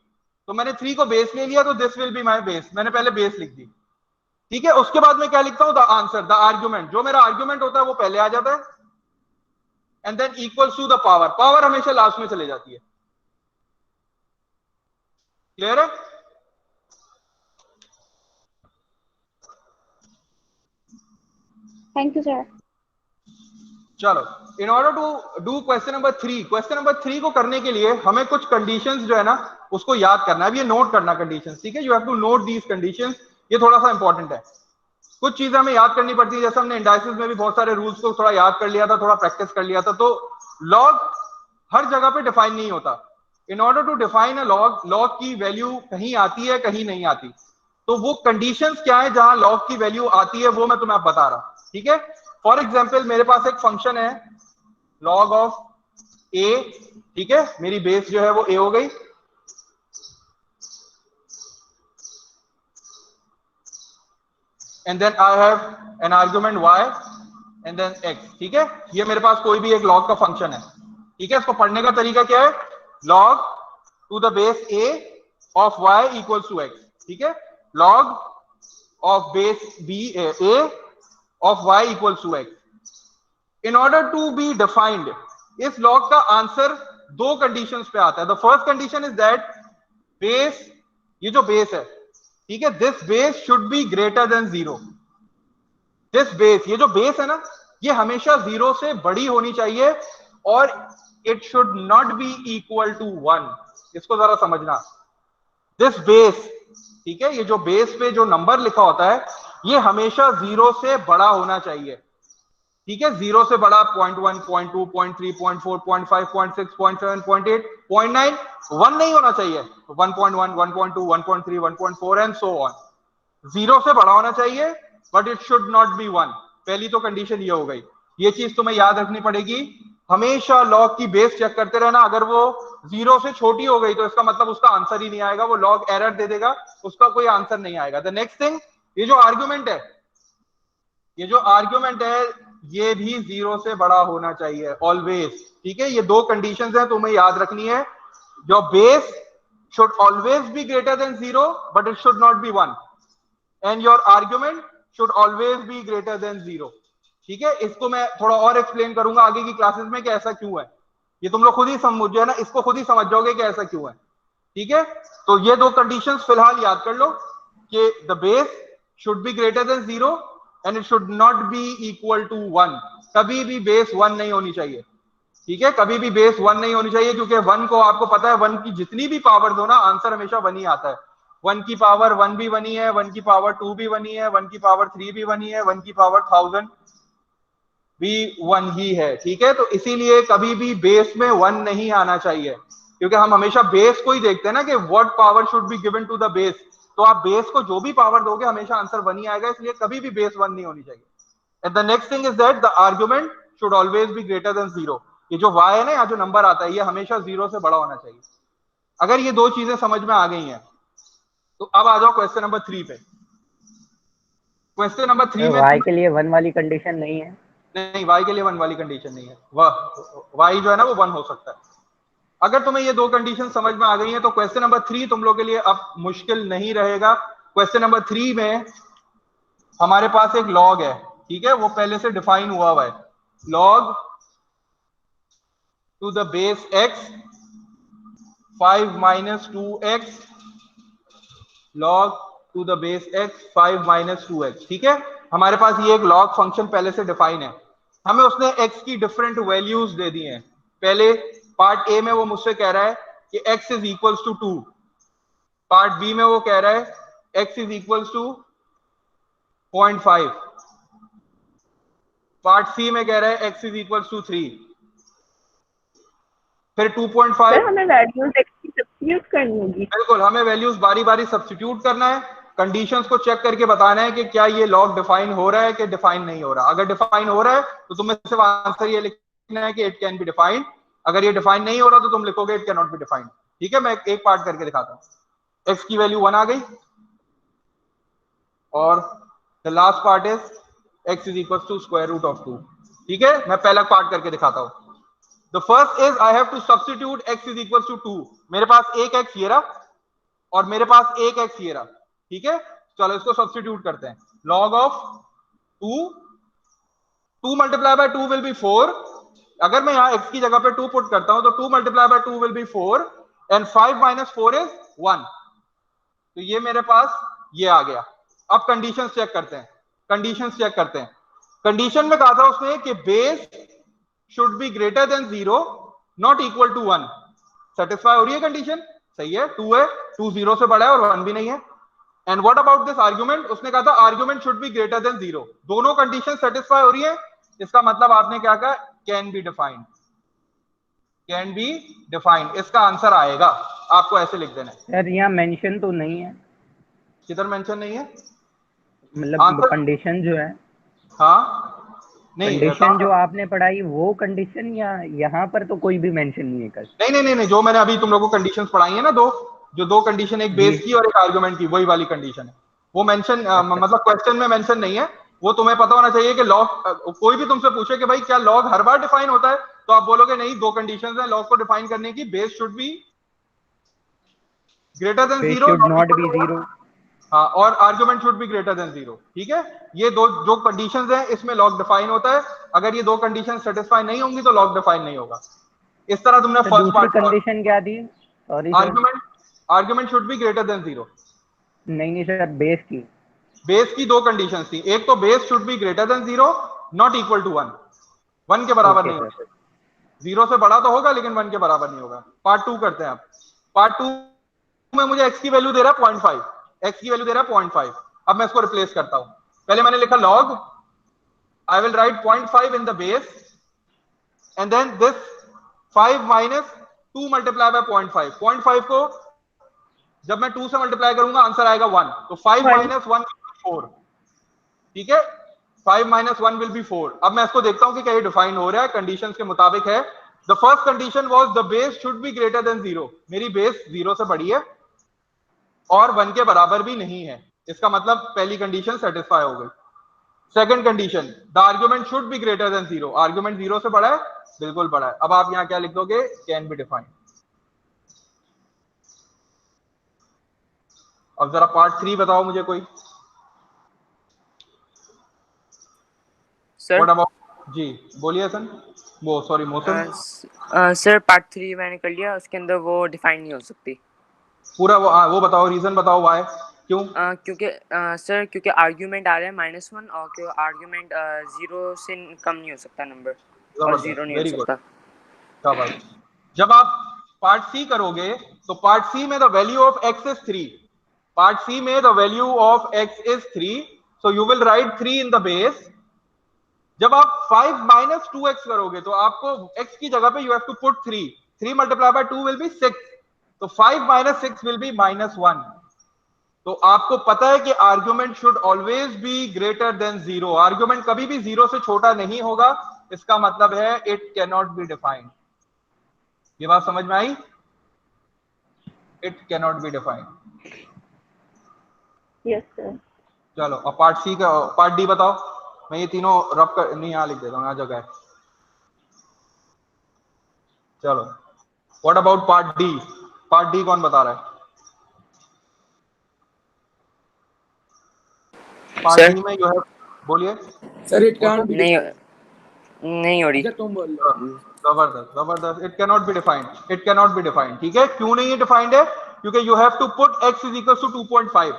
तो मैंने 3 को बेस ले लिया, तो this will be my base. मैंने पहले बेस लिख दी. ठीक है, उसके बाद मैं क्या लिखता हूं? The answer, the argument. जो मेरा आर्ग्यूमेंट होता है वो पहले आ जाता है and then equals to the power. Power हमेशा लास्ट में चले जाती है. क्लियर है? Thank you sir. चलो, in order to do question number 3, question number 3 को करने के लिए हमें कुछ कंडीशंस जो है ना उसको याद करना है. अब ये नोट करना कंडीशंस. ठीक है, you have to note these conditions. ये थोड़ा सा इंपॉर्टेंट है. कुछ चीजें हमें याद करनी पड़ती है, जैसे हमने इंडाइसिस में भी बहुत सारे रूल्स को थोड़ा याद कर लिया था, थोड़ा प्रैक्टिस कर लिया था. तो लॉग हर जगह पे डिफाइन नहीं होता. In order to define a log, log की वैल्यू कहीं आती है, कहीं नहीं आती. तो वो कंडीशंस क्या है जहां लॉग की वैल्यू आती है, वो मैं तुम्हें बता रहा हूं. ठीक है, फॉर एग्जाम्पल मेरे पास एक फंक्शन है लॉग ऑफ ए. ठीक है, मेरी बेस जो है वो ए हो गई. And then I have an argument y and then x. ठीक है, ये मेरे पास कोई भी एक लॉग का फंक्शन है. ठीक है, इसको पढ़ने का तरीका क्या है? log to the base a of y equals to x. ठीक है, log of base b a of y equals to x. In order to be defined, इस log का आंसर दो कंडीशंस पे आता है. The first condition is that base, ये जो बेस है, ठीक है, this base should be greater than 0. This base, ये जो बेस है ना, ये हमेशा 0 से बड़ी होनी चाहिए और it should not be equal to 1. इसको जरा समझना. This base, ठीक है, ये जो बेस पे जो नंबर लिखा होता है ये हमेशा 0 से बड़ा होना चाहिए. ठीक है, 0 से बड़ा 0.1, 0.2, 0.3, 0.4, 0.5, 0.6, 0.7, 0.8, 0.9, 1 नहीं होना चाहिए. 1.1, 1.2, 1.3, 1.4 एंड सो ऑन. 0 से बड़ा होना चाहिए but it should not B 1. पहली तो कंडीशन ये हो गई. ये चीज तुम्हें याद रखनी पड़ेगी. हमेशा लॉग की बेस चेक करते रहना. अगर वो 0 से छोटी हो गई तो इसका मतलब उसका आंसर ही नहीं आएगा, वो लॉग एरर दे देगा, उसका कोई आंसर नहीं आएगा. द नेक्स्ट थिंग, ये जो आर्ग्यूमेंट है, ये जो आर्ग्यूमेंट है ये भी 0 से बड़ा होना चाहिए ऑलवेज. ठीक है, ये दो कंडीशंस हैं तुम्हें याद रखनी है. जो base should always be greater than 0 but it should not be 1 and your argument should always be greater than 0. ठीक है, इसको मैं थोड़ा और एक्सप्लेन करूंगा आगे की क्लासेस में कि ऐसा क्यों है. ये तुम लोग खुद ही समझो ना, इसको खुद ही समझ जाओगे कि ऐसा क्यों है. ठीक है, तो ये दो कंडीशंस फिलहाल याद कर लो कि the base should be greater than 0 and it should not be equal to 1. कभी भी बेस 1 नहीं होनी चाहिए. ठीक है, कभी भी बेस 1 नहीं होनी चाहिए क्योंकि 1 को आपको पता है 1 की जितनी भी पावर दो ना आंसर हमेशा 1 ही आता है. 1 की पावर 1 भी 1 ही है, 1 की पावर 2 भी 1 ही है, 1 की पावर 3 भी 1 ही है, 1 की पावर 1000 भी 1 ही है. ठीक है, तो इसीलिए कभी भी बेस में 1 नहीं आना चाहिए क्योंकि हम हमेशा बेस को ही देखते हैं ना कि what power should be given to the base. तो आप बेस को जो भी पावर दोगे हमेशा आंसर 1 ही आएगा, इसलिए कभी भी बेस 1 नहीं होनी चाहिए. And the next thing is that the argument should always be greater than 0. ये जो y है ना, यहाँ जो नंबर आता है ये हमेशा 0 से बड़ा होना चाहिए. अगर ये दो चीजें समझ में आ गई हैं तो अब आ जाओ क्वेश्चन नंबर 3 पे. क्वेश्चन नंबर 3 में y के लिए 1 वाली कंडीशन नहीं है. नहीं, y के लिए 1 वाली कंडीशन नहीं है. y जो है ना वो 1 हो सकता है. अगर तुम्हें ये दो कंडीशन समझ में आ गई है तो क्वेश्चन नंबर 3 तुम लोग के लिए अब मुश्किल नहीं रहेगा. क्वेश्चन नंबर 3 में हमारे पास एक लॉग है. ठीक है, वो पहले से डिफाइन हुआ है. Log to the base x 5 minus 2x log to the base x 5 minus 2x. ठीक है, हमारे पास ये एक log फंक्शन पहले से डिफाइन है. हमें उसने x की डिफरेंट वैल्यूज दे दी हैं. पहले पार्ट ए में वो मुझसे कह रहा है कि x is equals to 2. Part B में वो कह रहा है x is equals to 0.5. Part C में कह रहा है x इज इक्वल्स टू 3. फिर 2.5. हमें वैल्यूज x की सब्स्टिट्यूट करनी होगी. बिल्कुल, हमें वैल्यूज बारी बारी सब्स्टिट्यूट करना है. कंडीशंस को चेक करके बताना है कि क्या ये लॉग डिफाइन हो रहा है कि डिफाइन नहीं हो रहा. अगर डिफाइन हो रहा है तो तुम्हें सिर्फ आंसर ये लिखना है कि इट कैन बी डिफाइंड. अगर ये डिफाइन नहीं हो रहा तो तुम लिखोगे it can not be defined. ठीक है, मैं एक पार्ट करके दिखाता हूं. x की वैल्यू 1 आ गई और the last part is x is equal to square root of 2. ठीक है, मैं पहला पार्ट करके दिखाता हूं. The first is I have to substitute x is equals to 2. मेरे पास एक x ये रहा और मेरे पास एक x ये रहा. ठीक है, चलो इसको सब्स्टिट्यूट करते हैं. log of 2 multiplied by 2 will be 4. अगर मैं यहाँ x की जगह पे 2 पुट करता हूं तो 2 multiplied by 2 will be 4 and 5 minus 4 is 1. तो ये मेरे पास ये आ गया. अब कंडीशंस चेक करते हैं. कंडीशन में कहा था उसने कि base should be greater than 0 not equal to 1. satisfy हो रही है कंडीशन? सही है, 2 है, 2 0 से बड़ा है और 1 भी नहीं है. and what about this argument? उसने कहा था argument should be greater than 0. दोनों कंडीशन satisfy हो रही है. इसका मतलब आपने क्या कहा? can be defined. can be defined. इसका आंसर आएगा. आपको ऐसे लिख देना है. सर यहाँ मेंशन तो नहीं है. किधर मेंशन नहीं है? मतलब कंडीशन जो है, हाँ नहीं, कंडीशन जो आपने पढ़ाई वो कंडीशन या यहाँ पर तो कोई भी मेंशन नहीं है. नहीं, जो मैंने अभी तुम लोगों को कंडीशंस पढ़ाई है ना, दो कंडीशन, एक बेस की और एक आर्गुमेंट की, वही वाली कंडीशन है. वो मेंशन मतलब क्वेश्चन में मेंशन नहीं है. वो तुम्हें पता होना चाहिए कि लॉग, कोई भी तुमसे पूछे कि भाई क्या लॉग हर बार डिफाइन होता है, तो आप बोलोगे नहीं, दो कंडीशंस हैं लॉग को डिफाइन करने की. Base should be greater than 0, not be 0. हाँ, और argument should be greater than 0, ठीक है। ये दो जो कंडीशंस हैं इसमें लॉग डिफाइन होता है। अगर ये दो कंडीशन सेटिस्फाई नहीं होंगी तो लॉग डिफाइन नहीं होगा। इस तरह तुमने तो फर्स्ट दूसरी पार्ट कंडीशन क्या दी? Sorry sir. Argument should be greater than 0। नहीं सर, बेस की दो कंडीशन थी। एक तो base should be greater than 0, not equal to 1, 1 के बराबर नहीं होगा। 0 से बड़ा तो होगा लेकिन 1 के बराबर नहीं होगा। पार्ट 2 करते हैं आप। पार्ट 2 में मुझे x की वैल्यू दे रहा है 0.5, x की वैल्यू दे रहा है 0.5। अब मैं इसको रिप्लेस करता हूं। पहले मैंने लिखा log, I will write 0.5 in the base and then this 5 minus 2 multiplied by 0.5। 0.5 को जब मैं 2 से मल्टीप्लाई करूंगा आंसर आएगा 1, तो 5 minus 1 4, ठीक है। 5 minus 1 will be 4। अब मैं इसको देखता हूं कि क्या ये डिफाइन हो रहा है, कंडीशंस के मुताबिक है। The first condition was the base should be greater than 0। मेरी बेस 0 से बड़ी है और 1 के बराबर भी नहीं है, इसका मतलब पहली कंडीशन सेटिस्फाई हो गई। Second condition, the argument should be greater than 0। Argument 0 से बड़ा है, बिल्कुल बड़ा है। अब आप यहां क्या लिख दोगे? Can be defined. अब जरा पार्ट 3 बताओ मुझे कोई। सर व्हाट अबाउट, जी बोलिए सन, वो सॉरी मौसम। सर पार्ट 3 मैंने कर लिया, उसके अंदर वो डिफाइन नहीं हो सकती पूरा वो बताओ, रीजन बताओ वाई, क्यों? क्योंकि सर क्योंकि आर्ग्यूमेंट आ रहा है -1 और क्यों आर्ग्यूमेंट 0 से कम नहीं हो सकता नंबर, और 0 नहीं हो वेरी गुड, सकता। शाबाश। जब आप पार्ट सी करोगे तो पार्ट सी में the value of x is 3। Part C में the value of x is 3, so you will write 3 in the base. जब आप 5 minus 2x करोगे तो आपको x की जगह पे you have to put 3। 3 multiplied by 2 will be 6, तो 5 minus 6 will be -1। तो आपको पता है कि argument should always be greater than 0। Argument कभी भी 0 से छोटा नहीं होगा, इसका मतलब है it can not be defined. ये बात समझ में आई? It can not be defined. Yes sir. चलो अब पार्ट सी का, पार्ट डी बताओ। मैं ये तीनों रब कर नहीं, यहां लिख देता हूं, यहां जगह है। चलो what about part D? Part D कौन बता रहा है? पार्ट डी में जो है, बोलिए सर इट कांट बी नहीं हो रही। अच्छा तुम बोल लो। जबरदस्त जबरदस्त। It can not be defined, it can not be defined, ठीक है। क्यों नहीं डिफाइंड है? क्योंकि you have to put x is equal to 2.5।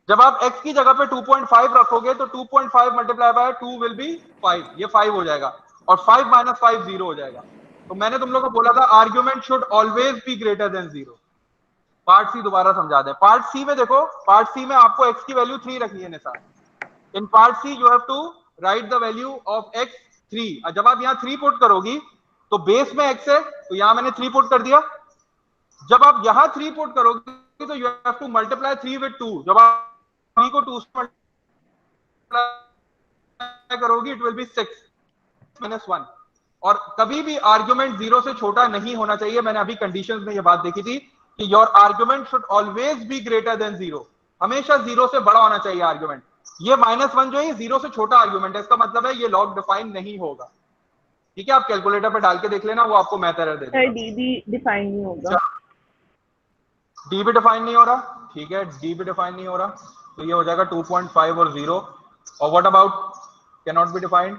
जब आप x की जगह पे 2.5 रखोगे तो 2.5 मल्टीप्लाई बाय 2 विल बी 5, ये 5 हो जाएगा, और 5 minus 5 0 हो जाएगा। तो मैंने तुम लोग को बोला था argument should always be greater than 0। Part C दोबारा समझा दें। पार्ट सी में देखो, पार्ट सी में आपको x की वैल्यू 3 रखनी है निशान। In part C you have to write the value of x 3। जब आप यहां 3 पुट करोगी तो बेस में x है, तो यहां मैंने 3 पुट कर दिया। जब आप यहां 3 पुट करोगे तो you have to multiply 3 with 2। जब आप 3 को 2 से मल्टीप्लाई करोगी इट विल बी 6 -1। और कभी भी आर्गुमेंट 0 से छोटा नहीं होना चाहिए। मैंने अभी कंडीशंस में यह बात देखी थी कि your argument should always be greater than 0। हमेशा 0 से बड़ा होना चाहिए आर्गुमेंट। ये -1 जो है 0 से छोटा आर्गुमेंट है, इसका मतलब है ये लॉग डिफाइन नहीं होगा, ठीक है। आप कैलकुलेटर पे डाल के देख लेना, वो आपको मैथ एरर दे देगा। सर डी भी डिफाइन नहीं होगा। डी भी डिफाइन नहीं हो रहा, ठीक है, डी भी डिफाइन नहीं हो रहा, तो ये हो जाएगा 2.5 और 0। और what about can not be defined?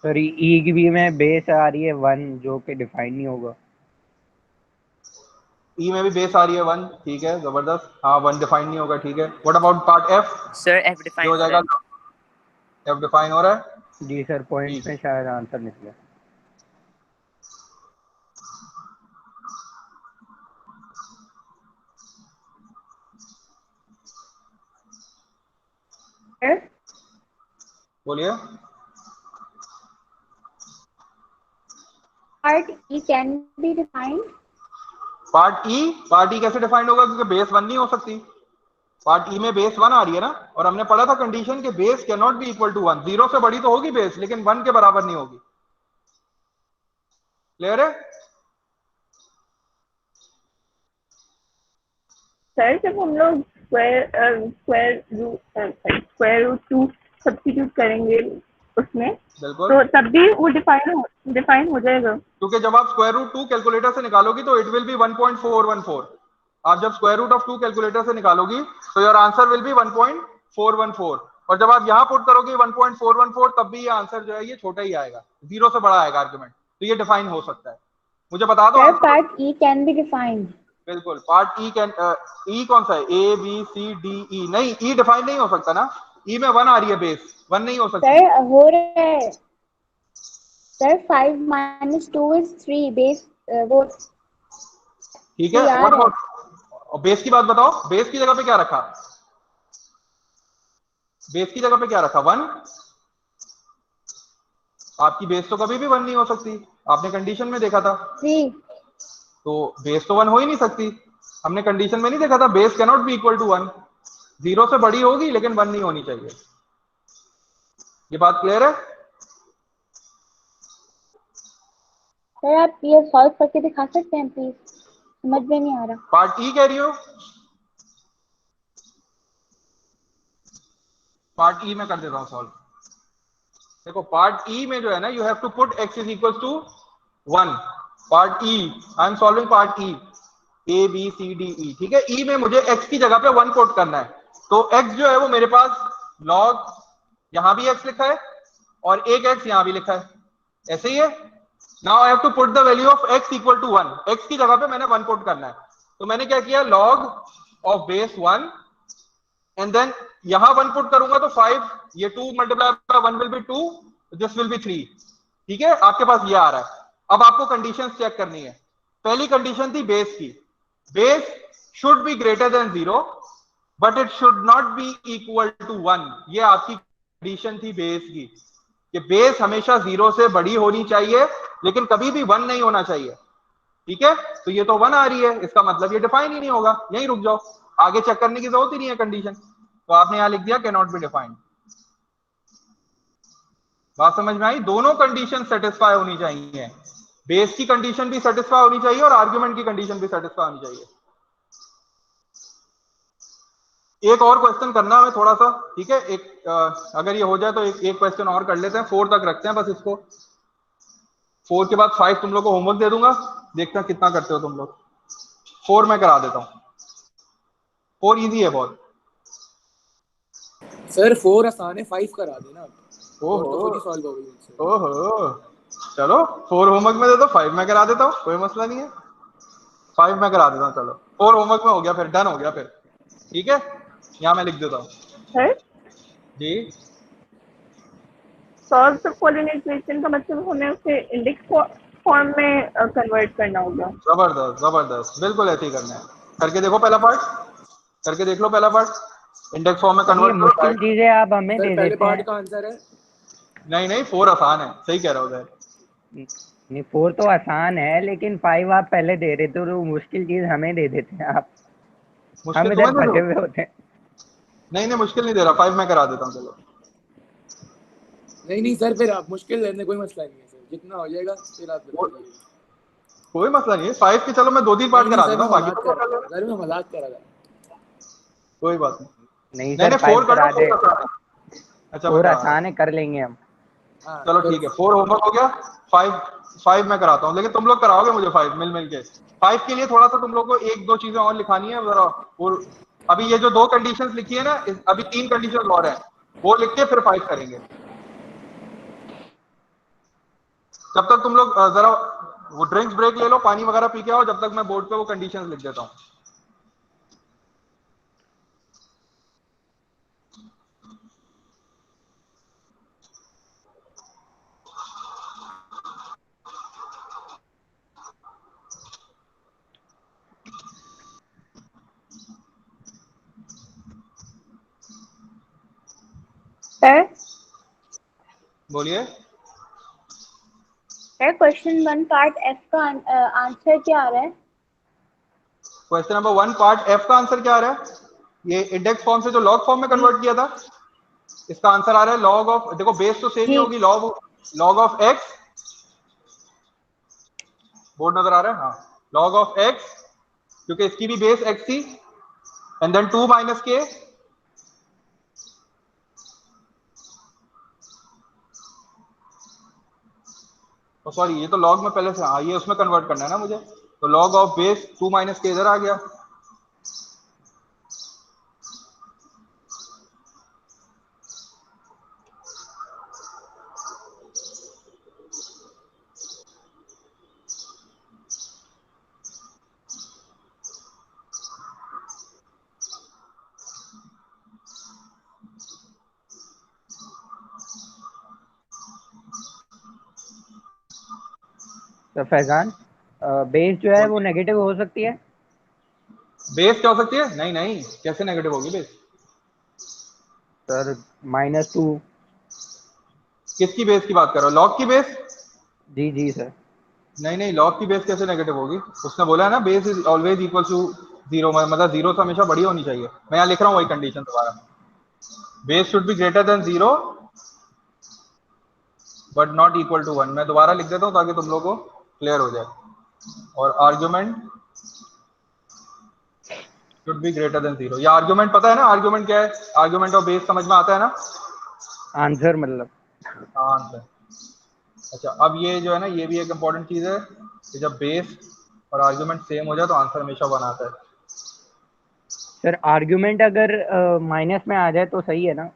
Sir E की भी में बेस आ रही है 1 जो कि डिफाइन नहीं होगा। ई में भी बेस आ रही है 1, ठीक है, जबरदस्त। हाँ 1 डिफाइन नहीं होगा, ठीक है। What about part F? Sir F define हो जाएगा, एफ डिफाइन हो रहा है। जी सर, पॉइंट्स में शायद आंसर निकले। बोलिए। Part E can be defined. Part E कैसे डिफाइंड होगा? क्योंकि बेस 1 नहीं हो सकती। पार्ट ई में बेस 1 आ रही है ना, और हमने पढ़ा था कंडीशन के base can not be equal to 1। 0 से बड़ी तो होगी बेस, लेकिन 1 के बराबर नहीं होगी। क्लियर है? सर जब हम लोग स्क्वायर रूट 2 सब्स्टिट्यूट करेंगे उसमें, बिल्कुल, तो तब भी वो डिफाइन हो जाएगा। क्योंकि जब आप स्क्वायर रूट 2 कैलकुलेटर से निकालोगी तो इट विल बी 1.414। आप जब स्क्वायर रूट ऑफ 2 कैलकुलेटर से निकालोगी तो योर आंसर विल बी 1.414, और जब आप यहाँ पुट करोगे 1.414 तब भी ये आंसर जो है ये छोटा ही आएगा, 0 से बड़ा आएगा आर्गुमेंट, तो ये डिफाइन हो सकता है। मुझे बता दो Sir, part E can be defined. बिल्कुल, पार्ट ई कैन, ई कौन सा है, ए बी सी डी ई, नहीं ई डिफाइन नहीं हो सकता ना, ई में 1 आ रही है बेस, 1 नहीं हो सकती। Sir, हो रहा है। Sir, 5 minus 2 is 3 base वो ठीक है, यार और बेस की बात बताओ, बेस की जगह पे क्या रखा, बेस की जगह पे क्या रखा, 1। आपकी बेस तो कभी भी 1 नहीं हो सकती, आपने कंडीशन में देखा था। 3। तो बेस तो 1 हो ही नहीं सकती, हमने कंडीशन में नहीं देखा था, base can not be equal to 1, 0 से बड़ी होगी लेकिन 1 नहीं होनी चाहिए। ये बात क्लियर है? सर आप ये सॉल्व करके दिखा सकते हैं प्लीज, समझ में नहीं आ रहा। पार्ट ई कह रही हो, पार्ट ई में कर देता हूं सॉल्व। देखो पार्ट ई में जो है ना, you have to put x is equal to 1। Part E, I am solving part E, A B C D E, ठीक है। ई में मुझे x की जगह पे 1 पुट करना है, तो x जो है वो मेरे पास log, यहां भी x लिखा है और एक x यहां भी लिखा है, ऐसे ही है। Now I have to put the value of x equal to 1, x की जगह पे मैंने 1 पुट करना है, तो मैंने क्या किया, log of base 1 and then यहां 1 पुट करूंगा तो 5, ये 2 multiply by 1 will be 2, this will be 3, ठीक है। आपके पास ये आ रहा है। अब आपको कंडीशंस चेक करनी है। पहली कंडीशन थी बेस की, base should be greater than 0 but it should not be equal to 1, ये आपकी कंडीशन थी बेस की, कि बेस हमेशा 0 से बड़ी होनी चाहिए लेकिन कभी भी 1 नहीं होना चाहिए, ठीक है। तो ये तो 1 आ रही है, इसका मतलब ये डिफाइन ही नहीं होगा, यहीं रुक जाओ, आगे चेक करने की जरूरत ही नहीं है कंडीशन, तो आपने यहां लिख दिया कैन नॉट बी डिफाइंड। बात समझ में आई? दोनों कंडीशन सेटिस्फाई होनी चाहिए, बेस की कंडीशन भी सेटिस्फाई होनी चाहिए और आर्गुमेंट की कंडीशन भी सेटिस्फाई होनी चाहिए। एक और क्वेश्चन करना हमें थोड़ा सा, ठीक है, एक अगर ये हो जाए तो एक क्वेश्चन और कर लेते हैं, 4 तक रखते हैं बस इसको, 4 के बाद 5 तुम लोग को होमवर्क दे दूंगा, देखते हैं कितना करते हो तुम लोग। 4 मैं करा देता हूं, 4 इजी है बहुत। सर 4 आसान है, 5 करा देना। ओहो तो खुद ही सॉल्व हो गई। ओहो, चलो 4 होमवर्क में दे दो, 5 मैं करा देता हूँ, कोई मसला नहीं है, 5 मैं करा देता हूँ। चलो 4 होमवर्क में हो गया, फिर डन हो गया, फिर ठीक है, यहाँ मैं लिख देता हूँ। Sir ji, solve the following equation का मतलब हमें उसे इंडेक्स फॉर्म में कन्वर्ट करना होगा। जबरदस्त जबरदस्त, बिल्कुल ऐसे ही करना है। करके देखो पहला पार्ट, करके देख लो पहला पार्ट, इंडेक्स फॉर्म में ये कन्वर्ट मुश्किल करो। चीजें आप हमें सर दे पहले देते पार्ट हैं। का आंसर है, नहीं नहीं 4 आसान है, सही कह रहा हूँ। नहीं 4 तो आसान है, लेकिन 5 आप पहले दे रहे थे, तो मुश्किल चीज हमें दे देते हैं आप, हम मुश्किल इधर तुम्हें दे फंसे दो, हुए होते हैं। नहीं नहीं मुश्किल नहीं दे रहा, 5 मैं करा देता हूँ। चलो नहीं सर फिर आप मुश्किल लेने कोई मसला नहीं है सर, जितना हो जाएगा फिर आप बता दीजिए। कोई मसला नहीं है, 5 की चलो मैं 2-3 पार्ट करा देता हूँ, बाकी तो कर लेना, सर मैं मजाक कर रहा था। कोई बात नहीं। नहीं नहीं सर, 4 5 कर करा लो, दे, 4 आसान है। अच्छा मैं 4 करा रहा हूँ, आसान है, कर लेंगे हम। हाँ, चलो ठीक है, 4 होमवर्क हो गया, 5 मैं कराता हूँ, लेकिन तुम लोग कराओगे मुझे 5 मिल मिल के। 5 के लिए थोड़ा सा तुम लोग को 1-2 चीजें और लिखानी है जरा, और अभी ये जो 2 कंडीशंस लिखी है ना, अभी 3 कंडीशन और हैं, वो लिख के फिर 5 करेंगे। जब तक तुम लोग जरा वो ड्रिंक्स ब्रेक ले लो, पानी वगैरह पी के आओ, जब तक मैं बोर्ड पे वो कंडीशंस लिख देता हूँ। सर बोलिए। सर क्वेश्चन 1 पार्ट एफ का आंसर क्या आ रहा है? क्वेश्चन नंबर 1 पार्ट एफ का आंसर क्या आ रहा है? ये इंडेक्स फॉर्म से जो लॉग फॉर्म में कन्वर्ट किया था, इसका आंसर आ रहा है लॉग ऑफ, देखो बेस तो सेम ही होगी, लॉग ऑफ एक्स, बोर्ड नजर आ रहा है, हाँ, लॉग ऑफ एक्स, क्योंकि इसकी भी बेस एक्स थी, एंड देन 2 माइनस के, सॉरी ये तो लॉग में पहले से, हाँ ये उसमें कन्वर्ट करना है ना मुझे, तो लॉग ऑफ बेस 2 माइनस के इधर आ गया, तो फैजान बेस जो है वो नेगेटिव हो सकती है? बेस क्या हो सकती है? नहीं नहीं, कैसे नेगेटिव होगी बेस? सर -2। किसकी बेस की बात कर रहे हो? लॉग की बेस? जी जी सर। नहीं नहीं, लॉग की बेस कैसे नेगेटिव होगी? उसने बोला है ना base is always equal to 0, मतलब 0 से हमेशा बड़ी होनी चाहिए। मैं यहाँ लिख रहा हूँ वही कंडीशन दोबारा, base should be greater than 0 but not equal to 1। मैं दोबारा लिख देता हूँ ताकि तुम लोगों को क्लियर हो जाए। और argument should be greater than 0। ये आर्ग्यूमेंट पता है ना आर्ग्यूमेंट क्या है? आर्ग्यूमेंट ऑफ बेस समझ में आता है ना? आंसर मतलब। हाँ आंसर। अच्छा, अब ये जो है ना, ये भी एक इंपॉर्टेंट चीज है कि जब बेस और आर्ग्यूमेंट सेम हो जाए तो आंसर हमेशा 1 आता है। सर आर्ग्यूमेंट अगर माइनस में आ जाए तो सही है ना?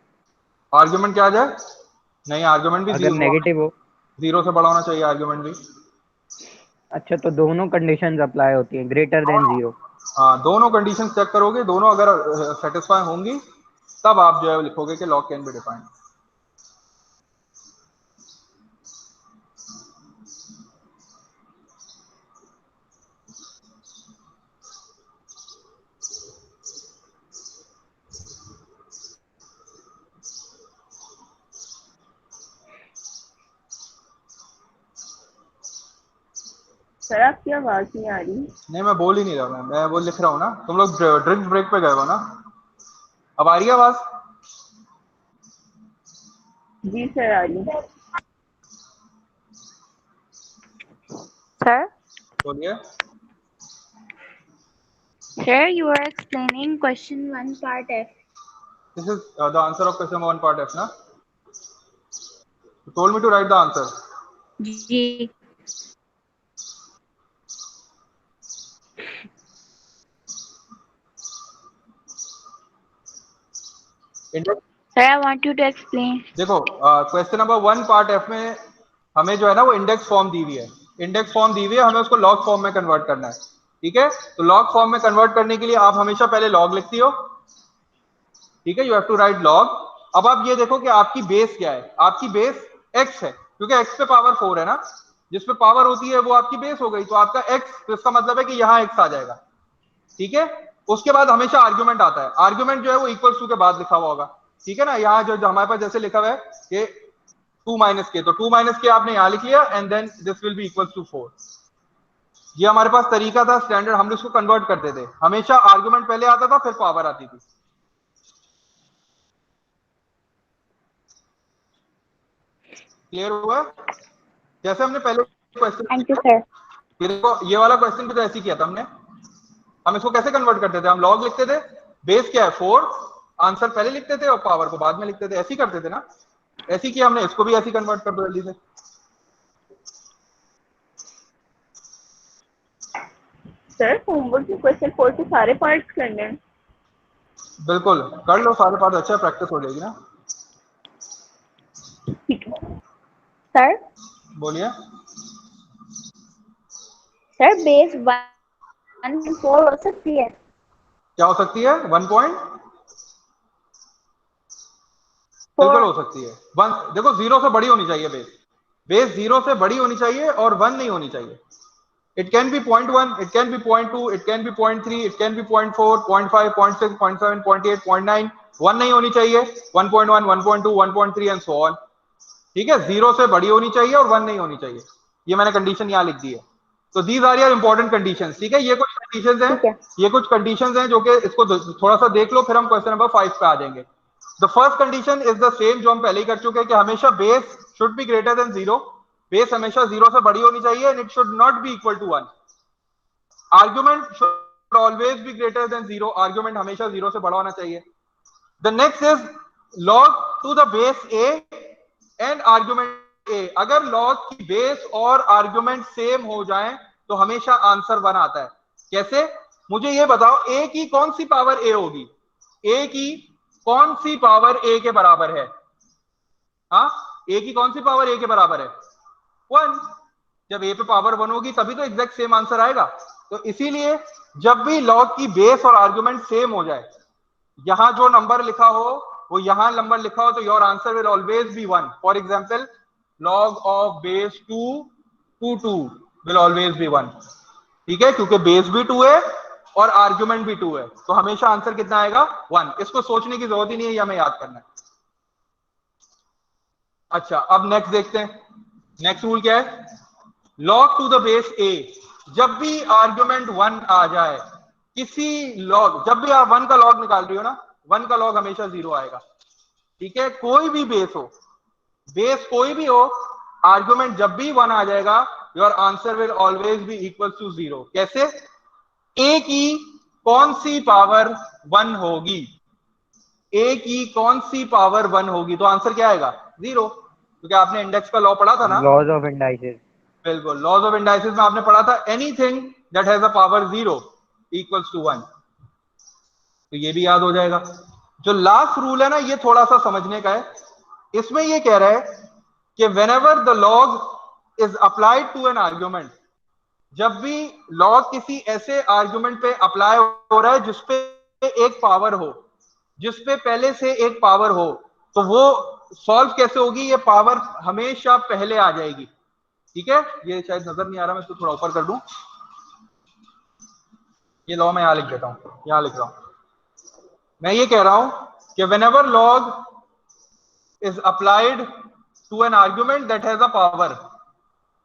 आर्ग्यूमेंट क्या आ जाए? नहीं, आर्ग्यूमेंट भी अगर नेगेटिव हो? 0 से बड़ा होना चाहिए आर्ग्यूमेंट भी। अच्छा, तो दोनों कंडीशंस अप्लाई होती हैं, ग्रेटर देन 0? हाँ, दोनों कंडीशन चेक करोगे, दोनों अगर सेटिस्फाई होंगी तब आप जो है लिखोगे कि log can be defined. Sir आपकी आवाज नहीं आ रही। नहीं, मैं बोल ही नहीं रहा, मैं वो लिख रहा हूँ ना। तुम लोग ड्रिंक ब्रेक पे गए हो ना? अब आ रही है आवाज? जी सर आ रही है। Sir? बोलिए। Sir, you are explaining question 1 part F. This is the answer of question 1 part F ना? Told me to write the answer. G. Sir, I want you to explain. देखो, क्वेश्चन नंबर 1 पार्ट एफ में हमें जो है ना वो इंडेक्स फॉर्म दी हुई है। इंडेक्स फॉर्म दी हुई है, हमें उसको लॉग फॉर्म में कन्वर्ट करना है। ठीक है, तो लॉग फॉर्म में कन्वर्ट करने के लिए आप हमेशा पहले लॉग लिखती हो। ठीक है, you have to write log. अब आप ये देखो कि आपकी बेस क्या है। आपकी बेस x है, क्योंकि x पे पावर 4 है ना, जिस पे पावर होती है वो आपकी बेस हो गई। तो आपका x, तो इसका मतलब है कि यहाँ x आ जाएगा। ठीक है, उसके बाद हमेशा आर्ग्यूमेंट आता है। आर्ग्यूमेंट जो है वो इक्वल्स टू के बाद लिखा हुआ होगा। ठीक है ना, यहाँ जो हमारे पास जैसे लिखा हुआ है कि 2 माइनस के, तो 2 माइनस के आपने यहाँ लिख लिया and then this will be equal to 4। ये हमारे पास तरीका था स्टैंडर्ड, हम इसको कन्वर्ट करते थे। हमेशा आर्ग्यूमेंट पहले आता था, फिर पावर आती थी। क्लियर हुआ? जैसे हमने पहले क्वेश्चन, थैंक यू सर। ये वाला क्वेश्चन भी तो ऐसे ही किया था हमने। हम इसको कैसे कन्वर्ट करते थे? हम लॉग लिखते थे, बेस क्या है 4, आंसर पहले लिखते थे और पावर को बाद में लिखते थे। ऐसे ही करते थे ना? ऐसे ही किया हमने, इसको भी ऐसे ही कन्वर्ट कर दो जल्दी से। सर होमवर्क में क्वेश्चन 4 के सारे पार्ट्स करने हैं? बिल्कुल कर लो सारे पार्ट, अच्छा प्रैक्टिस हो जाएगी ना। ठीक है सर बोलिए। सर बेस 1.4 हो सकती है? क्या हो सकती है? 1 पॉइंट बिल्कुल हो सकती है। 1, देखो 0 से बड़ी होनी चाहिए बेस। बेस 0 से बड़ी होनी चाहिए और 1 नहीं होनी चाहिए। It can be 0.1, it can be 0.2, it can be 0.3, it can be 0.4, 0.5, 0.6, 0.7, 0.8, 0.9, 1 नहीं होनी चाहिए, 1.1, 1.2, 1.3 and so on। ठीक है, 0 से बड़ी होनी चाहिए और 1 नहीं होनी चाहिए। ये मैंने कंडीशन यहाँ लिख दी है। तो these are your important conditions. ठीक है, ये कुछ कंडीशंस हैं, ये कुछ कंडीशंस हैं जो कि इसको थोड़ा सा देख लो, फिर हम क्वेश्चन नंबर 5 पे आ जाएंगे। The first condition is the same जो हम पहले ही कर चुके हैं कि हमेशा base should be greater than 0। Base हमेशा 0 से बड़ी होनी चाहिए and it should not be equal to 1। Argument should always be greater than 0। Argument हमेशा 0 से बड़ा होना चाहिए। The next is log to the base a and argument a। अगर log की बेस और आर्ग्यूमेंट सेम हो जाएं तो हमेशा आंसर 1 आता है। कैसे? मुझे ये बताओ, a की कौन सी पावर a होगी? a की कौन सी पावर a के बराबर है? हाँ, a की कौन सी पावर a के बराबर है? 1। जब a पे पावर 1 होगी तभी तो एग्जैक्ट सेम आंसर आएगा। तो इसीलिए जब भी log की बेस और आर्ग्यूमेंट सेम हो जाए, यहां जो नंबर लिखा हो वो यहां नंबर लिखा हो, तो your answer will always B 1। For example log of base 2 to 2, will always B 1। ठीक है, क्योंकि बेस भी 2 है और आर्ग्यूमेंट भी 2 है, तो हमेशा आंसर कितना आएगा 1। इसको सोचने की जरूरत ही नहीं है, ये हमें याद करना है। अच्छा, अब नेक्स्ट देखते हैं। नेक्स्ट रूल क्या है? लॉग टू द बेस ए। जब भी आर्ग्यूमेंट 1 आ जाए किसी लॉग, जब भी आप 1 का लॉग निकाल रही हो ना, 1 का लॉग हमेशा 0 आएगा। ठीक है, कोई भी बेस हो, बेस कोई भी हो, आर्ग्यूमेंट जब भी 1 आ जाएगा, your answer will always be equal to 0। कैसे? ए की कौन सी पावर 1 होगी? ए की कौन सी पावर 1 होगी? तो आंसर क्या आएगा? 0, क्योंकि आपने इंडेक्स का लॉ पढ़ा था ना। Laws of indices. बिल्कुल, लॉज ऑफ इंडाइसिस में आपने पढ़ा था anything that has a power 0 equals to 1। तो ये भी याद हो जाएगा। जो लास्ट रूल है ना, ये थोड़ा सा समझने का है। इसमें ये कह रहा है कि whenever the log is applied to an argument, जब भी लॉग किसी ऐसे आर्ग्यूमेंट पे अप्लाई हो रहा है जिसपे एक पावर हो, जिसपे पहले से एक पावर हो, तो वो सॉल्व कैसे होगी? ये पावर हमेशा पहले आ जाएगी। ठीक है, ये शायद नजर नहीं आ रहा, मैं इसको थोड़ा ऊपर कर दूं। ये लॉ मैं यहां लिख देता हूं, यहां लिख रहा हूं। मैं ये कह रहा हूं कि whenever log is applied to an argument that has a power,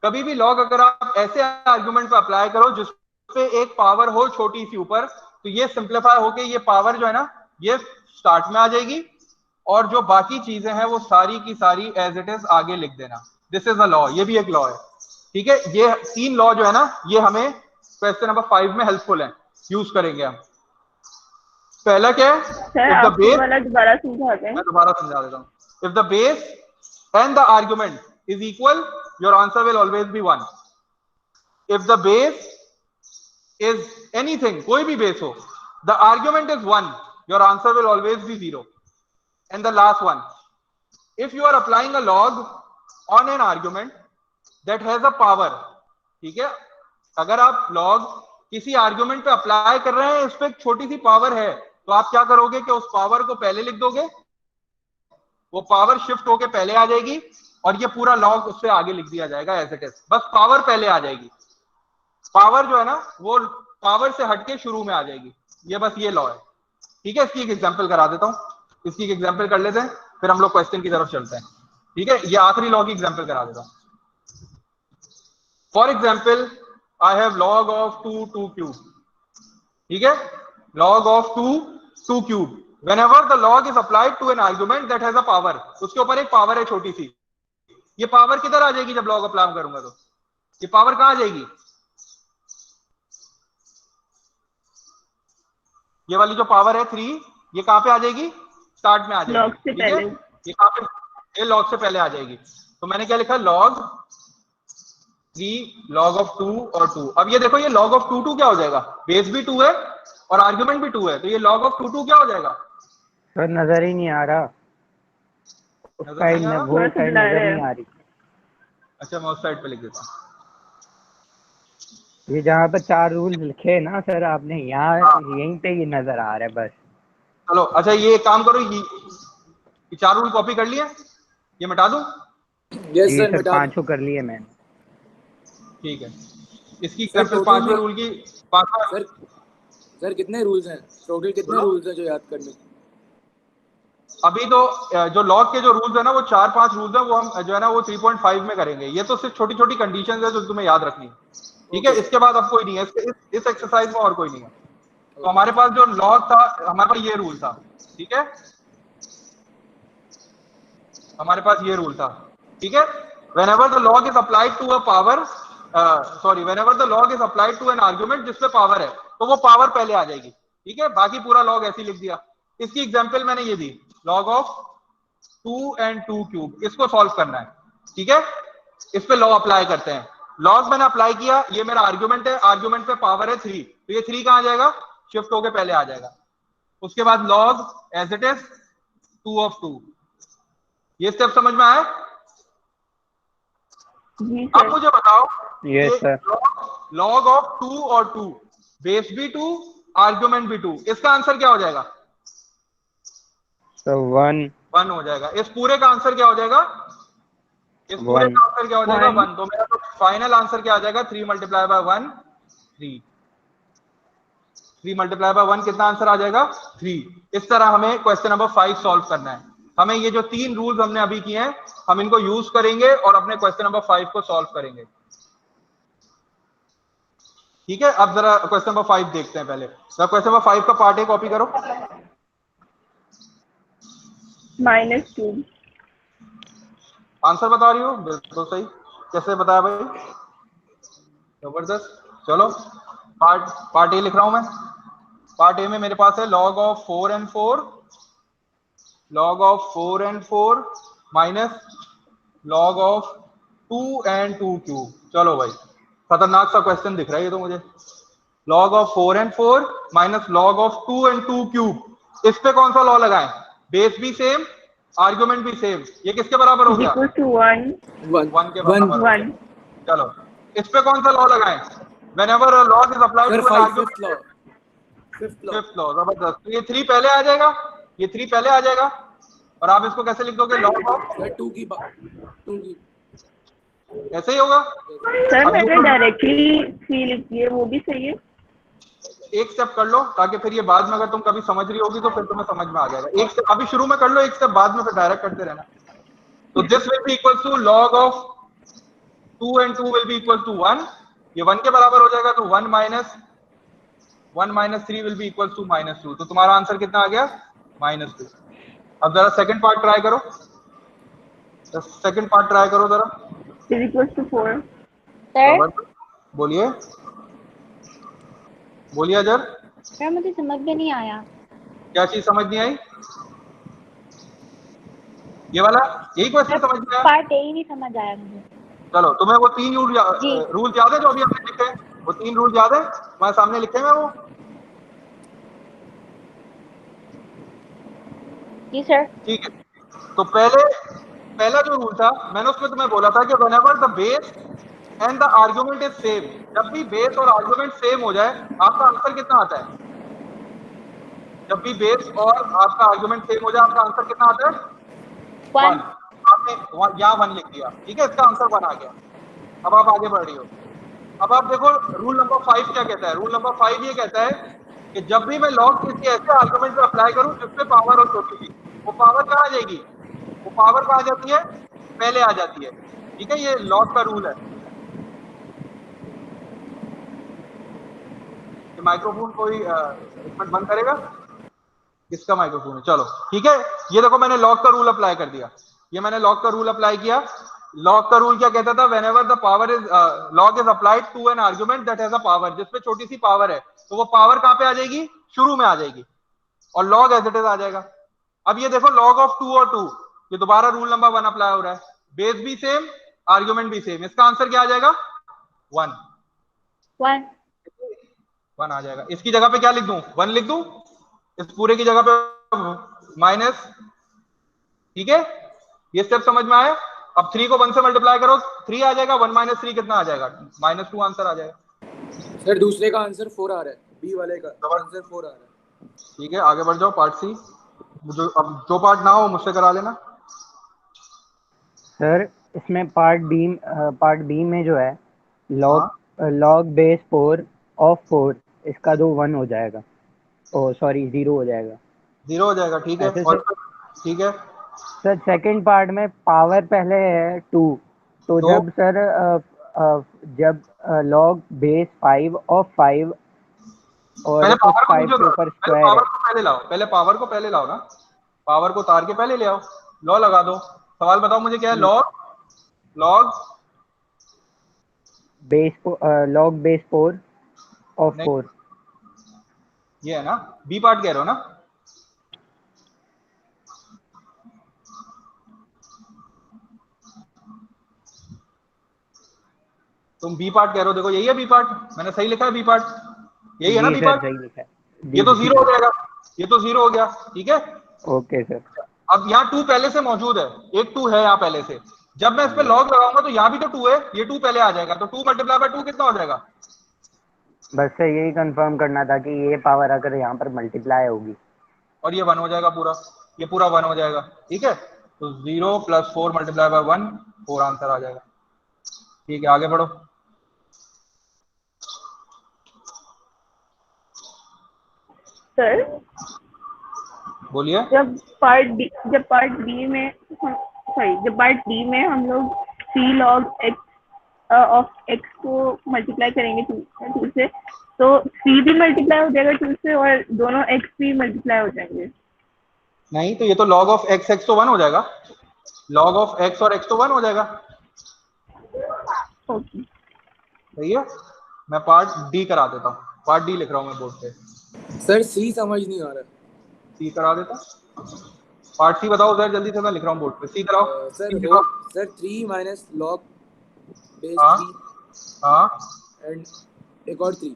कभी भी लॉग अगर आप ऐसे आर्ग्यूमेंट पे अप्लाई करो जिसपे एक पावर हो छोटी सी ऊपर, तो ये सिंप्लीफाई होके ये पावर जो है ना, ये स्टार्ट में आ जाएगी, और जो बाकी चीजें हैं वो सारी की सारी एज इट इज आगे लिख देना। दिस इज अ लॉ, ये भी एक लॉ है। ठीक है, ये 3 लॉ जो है ना, ये हमें क्वेश्चन नंबर 5 में हेल्पफुल है, यूज करेंगे हम। पहला क्या है? सर इफ द आपको बेस, वाला दोबारा समझा दें। मैं दोबारा समझा देता हूं। If the base and the argument is equal, your answer will always be 1. If the base is anything, कोई भी base हो, the argument is 1, your answer will always be 0. And the last one, if you are applying a log on an argument that has a power, ठीक है, अगर आप log किसी आर्ग्यूमेंट पे अप्लाई कर रहे हैं, इस पे एक छोटी सी पावर है, तो आप क्या करोगे कि उस पावर को पहले लिख दोगे, वो पावर शिफ्ट होके पहले आ जाएगी, और ये पूरा लॉग उससे आगे लिख दिया जाएगा एज इट इज। बस पावर पहले आ जाएगी, पावर जो है ना वो पावर से हटके शुरू में आ जाएगी। ये बस ये लॉ है। ठीक है, इसकी एक एग्जांपल करा देता हूं, इसकी एक एग्जांपल कर लेते हैं, फिर हम लोग क्वेश्चन की तरफ चलते हैं। ठीक है, ये आखिरी लॉ की एग्जांपल करा देता हूं। For example, I have log of 2 cube. ठीक है, log of 2 cube. whenever the log is applied to an argument that has a power, उसके ऊपर एक पावर है छोटी सी, ये पावर किधर आ जाएगी? जब लॉग अप्लाई करूंगा तो ये पावर कहां आ जाएगी? ये वाली जो पावर है 3, ये कहां पे आ जाएगी? स्टार्ट में आ जाएगी। लॉग से पहले, ये कहां पे? ये लॉग से पहले आ जाएगी। तो मैंने क्या लिखा? log 3 log of 2 और 2। अब ये देखो, ये log of 2 क्या हो जाएगा? बेस भी 2 है और आर्ग्यूमेंट भी 2 है, तो ये log of 2 क्या हो जाएगा? तो नजर ही नहीं आ रहा, उस साइड में वो साइड नजर नहीं आ रही। अच्छा, मैं उस साइड पे लिख देता हूं। ये जहाँ पर 4 रूल लिखे ना सर आपने, यहाँ यहीं पे ये नजर आ रहा है बस। चलो, अच्छा ये काम करो, ये 4 रूल कॉपी कर लिए, ये मिटा दूं? यस सर, सर 5 कर लिए मैंने। ठीक है, इसकी एग्जांपल 5वें रूल की 5वां। सर कितने रूल्स हैं टोटल? कितने रूल्स हैं जो याद करने? अभी तो जो लॉग के जो रूल्स है ना, वो 4-5 रूल्स हैं, वो हम जो है ना वो 3.5 में करेंगे। ये तो सिर्फ छोटी छोटी कंडीशंस है जो तुम्हें याद रखनी है। ठीक है, इसके बाद अब कोई नहीं है, इस एक्सरसाइज में और कोई नहीं है। तो हमारे पास जो लॉग था, हमारे पास ये रूल था। ठीक है, हमारे पास ये रूल था। ठीक है, whenever the log is applied to a power, whenever the log is applied to an argument जिसपे पावर है, तो वो पावर पहले आ जाएगी। ठीक है, बाकी पूरा लॉग ऐसे लिख दिया। इसकी एग्जांपल मैंने ये दी, log of 2 and 2 क्यूब। इसको सॉल्व करना है। ठीक है, इस पे लॉ अप्लाई करते हैं। लॉग मैंने अप्लाई किया, ये मेरा आर्ग्यूमेंट है, आर्ग्यूमेंट पे पावर है 3, तो ये 3 कहां आ जाएगा? शिफ्ट होके पहले आ जाएगा। उसके बाद log as it is 2 of 2। ये स्टेप समझ में आया? अब मुझे बताओ, लॉग ऑफ 2 और 2, बेस भी 2, आर्ग्यूमेंट भी 2, इसका आंसर क्या हो जाएगा? तो 1 हो जाएगा। इस पूरे का आंसर क्या हो जाएगा? इस पूरे One. का आंसर क्या हो जाएगा? One. 1। तो मेरा तो फाइनल आंसर क्या आ जाएगा? 3 मल्टीप्लाई बाय 1 3। 3 मल्टीप्लाई बाय 1 कितना आंसर आ जाएगा? 3। इस तरह हमें क्वेश्चन नंबर 5 सॉल्व करना है। हमें ये जो 3 रूल्स हमने अभी किए हैं हम इनको यूज करेंगे और अपने क्वेश्चन नंबर 5 को सॉल्व करेंगे। ठीक है, अब जरा क्वेश्चन नंबर 5 देखते हैं। पहले क्वेश्चन नंबर 5 का पार्ट ए कॉपी करो। -2। आंसर बता रही हो? बिल्कुल सही। कैसे बताया भाई? जबरदस्त। चलो पार्ट ए लिख रहा हूं मैं। पार्ट ए में मेरे पास है log of 4 and 4 minus log of 2 and 2 cube. चलो भाई खतरनाक सा क्वेश्चन दिख रहा है ये तो मुझे। log of 4 and 4 minus log of 2 and 2 cube. इस पे कौन सा लॉ लगाएं? बेस भी सेम, आर्गुमेंट भी सेम। ये किसके बराबर हो गया? इक्वल टू 1 1 के बराबर हो गया। 1। चलो इस पे कौन सा लॉ लगाएं? whenever a log is applied sir to an 5 argument, fifth law, fifth law. Fifth law. जबरदस्त। तो ये 3 पहले आ जाएगा, ये 3 पहले आ जाएगा और आप इसको कैसे लिख दोगे? log ऑफ सर 2 की ऐसे ही होगा। सर अब मैंने दूसरा डायरेक्टली 3 लिखी है, वो भी सही है। एक स्टेप कर लो ताकि फिर ये बाद में अगर तुम कभी समझ रही होगी तो फिर तुम्हें समझ में आ जाएगा। एक स्टेप अभी शुरू में कर लो, एक स्टेप बाद में फिर डायरेक्ट करते रहना। तो this will be equal to log of 2 and 2 will be equal to 1। ये 1 के बराबर हो जाएगा तो 1 minus 3 will be equal to -2। तो तुम्हारा आंसर कितना आ गया? -2। अब जरा सेकंड पार्ट ट्राई करो। सेकंड पार्ट ट्राई करो जरा। Is equal to 4। सर बोलिए बोलिए अजर। सर मुझे समझ में नहीं आया। क्या चीज समझ नहीं आई? ये वाला यही क्वेश्चन समझ में आया? पार्ट ए ही नहीं समझ आया मुझे। चलो तुम्हें वो 3 रूल याद है जो अभी हमने लिखे हैं? वो 3 रूल याद है? तुम्हारे सामने लिखे हैं वो? जी सर। ठीक है, तो पहला जो रूल था मैंने उसमें तुम्हें बोला था कि whenever the base and the argument is same, जब भी बेस और आर्गुमेंट सेम हो जाए आपका आंसर कितना आता है? जब भी बेस और आपका आर्गुमेंट सेम हो जाए आपका आंसर कितना आता है? 1। आपने यहाँ 1 लिख दिया, ठीक है, इसका आंसर 1 आ गया। अब आप आगे बढ़ रही हो। अब आप देखो रूल नंबर 5 क्या कहता है। रूल नंबर 5 ये कहता है कि जब भी मैं लॉग किसी ऐसे आर्गुमेंट पे अप्लाई करूं जिसपे पावर हो छोटी सी, वो पावर कहाँ आ जाएगी? वो पावर कहाँ आ जाती है? पहले आ जाती है। ठीक है, ये लॉग का रूल है। ये माइक्रोफोन कोई इसमें बंद करेगा? किसका माइक्रोफोन है? चलो ठीक है, ये देखो मैंने लॉग का रूल अप्लाई कर दिया। ये मैंने लॉग का रूल अप्लाई किया। लॉग का रूल क्या कहता था? whenever the power is log is applied to an argument that has a power, जिसपे छोटी सी पावर है तो वो पावर कहाँ पे आ जाएगी? शुरू में आ जाएगी और log as it is आ जाएगा। अब ये देखो log ऑफ 2 और 2, ये दोबारा रूल नंबर 1 अप्लाई हो रहा है। बेस भी सेम, आर्ग्यूमेंट भी सेम। इसका आंसर क्या आ जाएगा? 1 आ जाएगा। इसकी जगह पे क्या लिख दूं? 1 लिख दूं? इस पूरे की जगह पे माइनस। ठीक है, ये स्टेप समझ में आया? अब 3 को 1 से मल्टीप्लाई करो, 3 आ जाएगा। 1 - 3 कितना आ जाएगा? -2 आंसर आ जाएगा। सर दूसरे का आंसर 4 आ रहा है, बी वाले का आंसर 4 आ रहा है। ठीक है, आगे बढ़ जाओ। Part C. अब जो पार्ट ना हो मुझसे करा लेना। सर इसमें पार्ट बी में जो है log बेस 4 ऑफ 4, इसका 1 हो जाएगा। ओ सॉरी 0 हो जाएगा। 0 हो जाएगा। ठीक है, और ठीक है सर सेकंड पार्ट में पावर पहले है 2, तो जब सर जब log बेस 5 ऑफ 5 और पहले पावर को 5 के ऊपर स्क्वायर है। पहले लाओ, पहले पावर को पहले लाओ ना। पावर को उतार के पहले ले आओ, लॉ लगा दो। सवाल बताओ मुझे क्या है? log base 4 of 4। ये है ना, बी पार्ट कह रहे हो ना? तुम बी पार्ट कह रहे हो, देखो यही है बी पार्ट। मैंने सही लिखा है बी पार्ट, यही है ना बी पार्ट? सही लिखा है। ये तो 0 हो जाएगा, ये तो 0 हो गया। ठीक है, ओके सर। अब यहाँ 2 पहले से मौजूद है, एक 2 है यहाँ पहले से। जब मैं इस पे लॉग लगाऊंगा तो यहाँ भी तो 2 है, ये 2 पहले आ जाएगा। तो 2 × 2 कितना हो जाएगा? बस से यही कंफर्म करना था कि ये पावर अगर यहाँ पर मल्टीप्लाई होगी और ये 1 हो जाएगा पूरा, ये पूरा 1 हो जाएगा। ठीक है, तो 0 + 4 × 1 4 आंसर आ जाएगा। ठीक है, आगे बढ़ो। सर बोलिए। जब पार्ट डी में हम लोग सी लॉग एक्स ऑफ एक्स को मल्टीप्लाई करेंगे 2 से, तो सी भी मल्टीप्लाई हो जाएगा 2 से और दोनों एक्स भी मल्टीप्लाई हो जाएंगे। नहीं तो ये तो log ऑफ x x तो 1 हो जाएगा, log ऑफ x और x तो 1 हो जाएगा। ओके सही है, मैं पार्ट डी करा देता हूँ, पार्ट डी लिख रहा हूँ मैं बोर्ड पे। सर सी समझ नहीं आ रहा। सी करा देता, पार्ट सी बताओ सर जल्दी से, मैं लिख रहा हूँ बोर्ड पे। सी कराओ। सर 3 माइनस लॉग बेस हाँ 3 हाँ एंड एक और 3,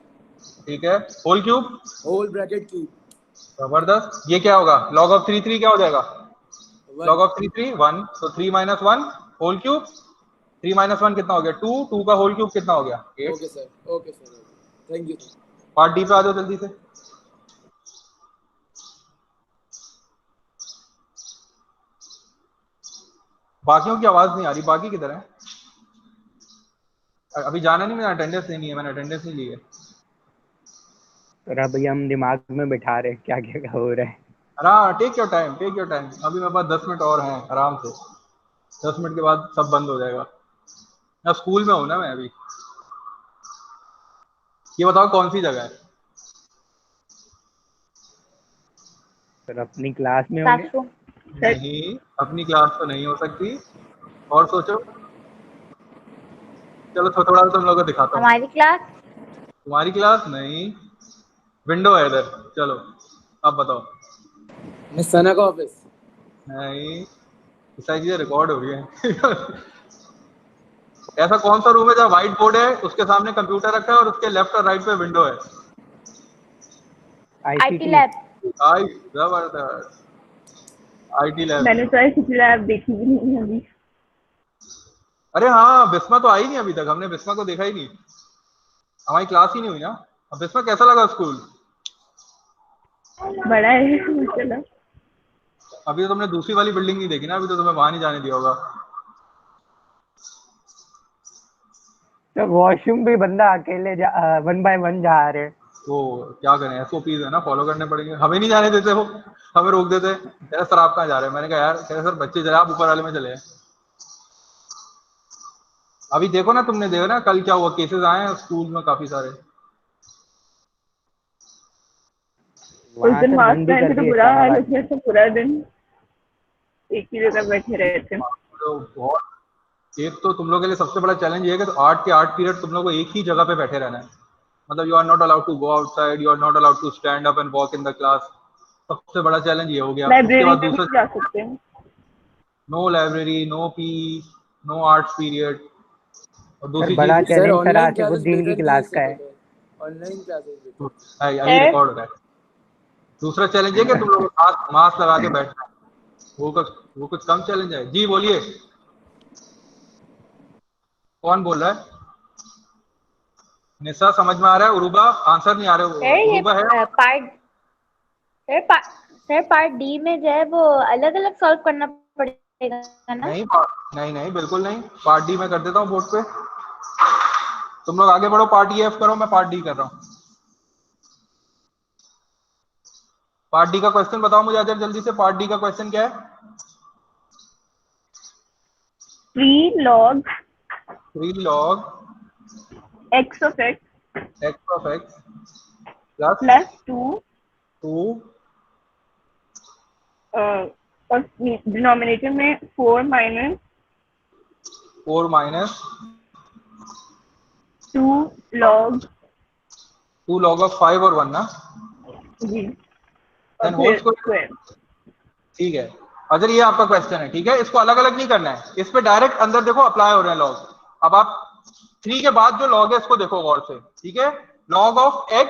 ठीक है, whole cube, whole bracket cube. जबरदस्त। ये क्या होगा, log ऑफ 3 3 क्या हो जाएगा, 1 log ऑफ 3 3 1, तो 3 माइनस 1 होल क्यूब, 3 माइनस 1 कितना हो गया 2, 2 का होल क्यूब कितना हो गया 8। Okay sir, thank you. Part D पे आ जाओ जल्दी से। बाकियों की आवाज नहीं आ रही, बाकी किधर है? अभी जाना नहीं, मैंने अटेंडेंस लेनी है, मैंने अटेंडेंस नहीं ली है। सर अभी हम दिमाग में बिठा रहे हैं क्या क्या हो रहा है। आराम, take your time, take your time. अभी मेरे पास 10 मिनट और हैं, आराम से। 10 मिनट के बाद सब बंद हो जाएगा। मैं स्कूल में हूँ ना मैं अभी। ये बताओ कौन सी जगह है? सर अपनी क्लास में होंगे। क्लासरूम। नहीं, अपनी क्लास तो नहीं हो सकती, और सोचो। चलो थोड़ा सा तुम लोगों को दिखाता हूँ। हमारी क्लास। तुम्हारी क्लास नहीं, विंडो है इधर। चलो अब बताओ। मैं सना का ऑफिस। नहीं, सारी चीजें रिकॉर्ड हो रही है। ऐसा कौन सा रूम है जहाँ व्हाइट बोर्ड है, उसके सामने कंप्यूटर रखा है और उसके लेफ्ट और राइट पे विंडो है? IT lab. आई, जबरदस्त, आईटी लैब। मैंने तो ऐसी लैब देखी भी नहीं है अभी। अरे हाँ, बिस्मा तो आई नहीं अभी तक, हमने बिस्मा को देखा ही नहीं, हमारी क्लास ही नहीं हुई ना। अब बिस्मा कैसा लगा स्कूल? बड़ा है चलो। अभी तो तुमने दूसरी वाली बिल्डिंग नहीं देखी ना, अभी तो तुम्हें वहां नहीं जाने दिया होगा। तो वॉशरूम भी बंदा अकेले 1 बाय 1 जा रहे। वो क्या करें, एसओपीज है ना, फॉलो करने पड़ेंगे। हमें नहीं जाने देते हो, हमें रोक देते। कहते सर आप कहाँ जा रहे हैं? मैंने कहा यार, कहते सर बच्चे चले, आप ऊपर वाले में चले। अभी देखो ना, तुमने देखो ना कल क्या हुआ, केसेस आए हैं स्कूल में काफी सारे। उस दिन सर मास्क बंद भी पहन कर के तो दिए बुरा हाल हो इस्लामाबाद। गया था, पूरा दिन एक ही जगह बैठे रहे थे। तो बहुत, एक तो तुम लोगों के लिए सबसे बड़ा चैलेंज ये है कि तो 8 के 8 पीरियड तुम लोगों को एक ही जगह पे बैठे रहना है। मतलब you are not allowed to go outside, you are not allowed to stand up and walk in the class. सबसे बड़ा चैलेंज ये हो गया। उसके लाइब्रेरी बाद में भी दूसरा, जा सकते हैं। No library, no P, no arts period. और सर दूसरी बड़ा चीज, sir challenge sir online classes Asifuddin की बेटर थी क्लास इससे का है। पहले। Online classes better. अभी रिकॉर्ड हो रहा है। दूसरा चैलेंज है कि तुम लोग मास्क लगा के बैठना है। वो कुछ कम चैलेंज है। जी बोलिए, कौन बोल रहा है? निशा समझ में आ रहा है, उरूबा आंसर नहीं आ रहे। सर ये उरूबा है? पार्ट डी में जो है वो अलग अलग सॉल्व करना पड़ेगा ना? नहीं नहीं नहीं, बिल्कुल नहीं। पार्ट डी मैं कर देता हूँ बोर्ड पे। तुम लोग आगे बढ़ो, पार्ट एफ करो, मैं पार्ट डी कर रहा हूँ। पार्ट डी का क्वेश्चन बताओ मुझे अजय जल्दी से। पार्ट डी का क्वेश्चन क्या है? 3 log 3 log x of x x of x plus plus 2 2 और डिनोमिनेटर में 4 minus 2 log 2 log of 5 और 1 ना, जी देन और होल फिर स्क्वायर। स्क्वायर। ठीक है अजय, ये आपका क्वेश्चन है। ठीक है, इसको अलग अलग नहीं करना है, इस पे डायरेक्ट अंदर देखो अप्लाई हो रहे हैं लॉग। अब आप 3 के बाद जो लॉग है इसको देखो गौर से। ठीक है, लॉग ऑफ x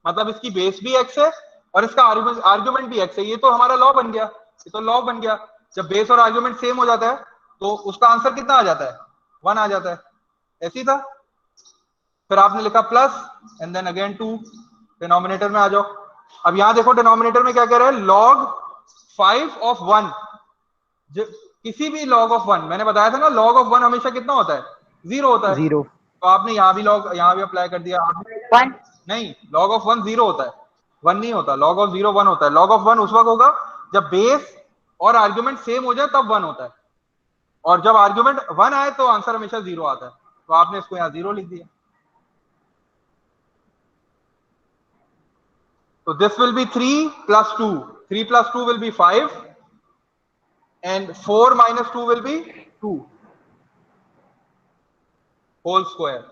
मतलब इसकी बेस भी x है और इसका आर्ग्यूमेंट भी x है। ये तो हमारा लॉ बन गया, ये तो लॉ बन गया। जब बेस और आर्ग्यूमेंट सेम हो जाता है तो उसका आंसर कितना आ जाता है? 1 आ जाता है। ऐसे ही था। फिर आपने लिखा plus and then again 2, denominator में आ जाओ। अब यहां देखो डिनोमिनेटर में क्या कह रहे हैं, लॉग 5 of 1 किसी भी log of 1, मैंने बताया था ना log of 1 हमेशा कितना होता है, 0 होता है। 0। तो आपने यहाँ भी अप्लाई कर दिया। 1 नहीं, log of 1 0 होता है, 1 नहीं होता। log of 0 1 होता है। log of 1 उस वक्त होगा जब बेस और आर्ग्यूमेंट सेम हो जाए तब 1 होता है, और जब आर्ग्यूमेंट 1 आए तो आंसर हमेशा 0 आता है। तो आपने इसको यहाँ 0 लिख दिया। तो this will be 3 plus 2, 3 plus 2 will be 5, and 4 minus 2 will be 2 whole square,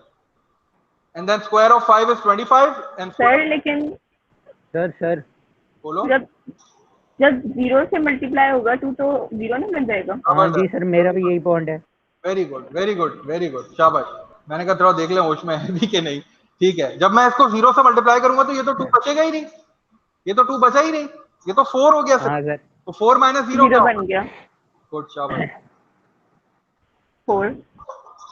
and then square of 5 is 25 and sir लेकिन सर बोलो। जब 0 से मल्टीप्लाई होगा 2 तो 0 नहीं बन जाएगा? हाँ जी सर, मेरा भी यही पॉइंट है। Very good very good very good, शाबाश। मैंने कहा थोड़ा देख ले होश में है भी कि नहीं। ठीक है, जब मैं इसको 0 से मल्टीप्लाई करूंगा तो ये तो 2 बचेगा ही नहीं, ये तो 2 बचा ही नहीं, ये तो 4 हो गया हाँ सर। सर, तो 4 minus 0 क्या बन गया? गुड, शाबाश। 4।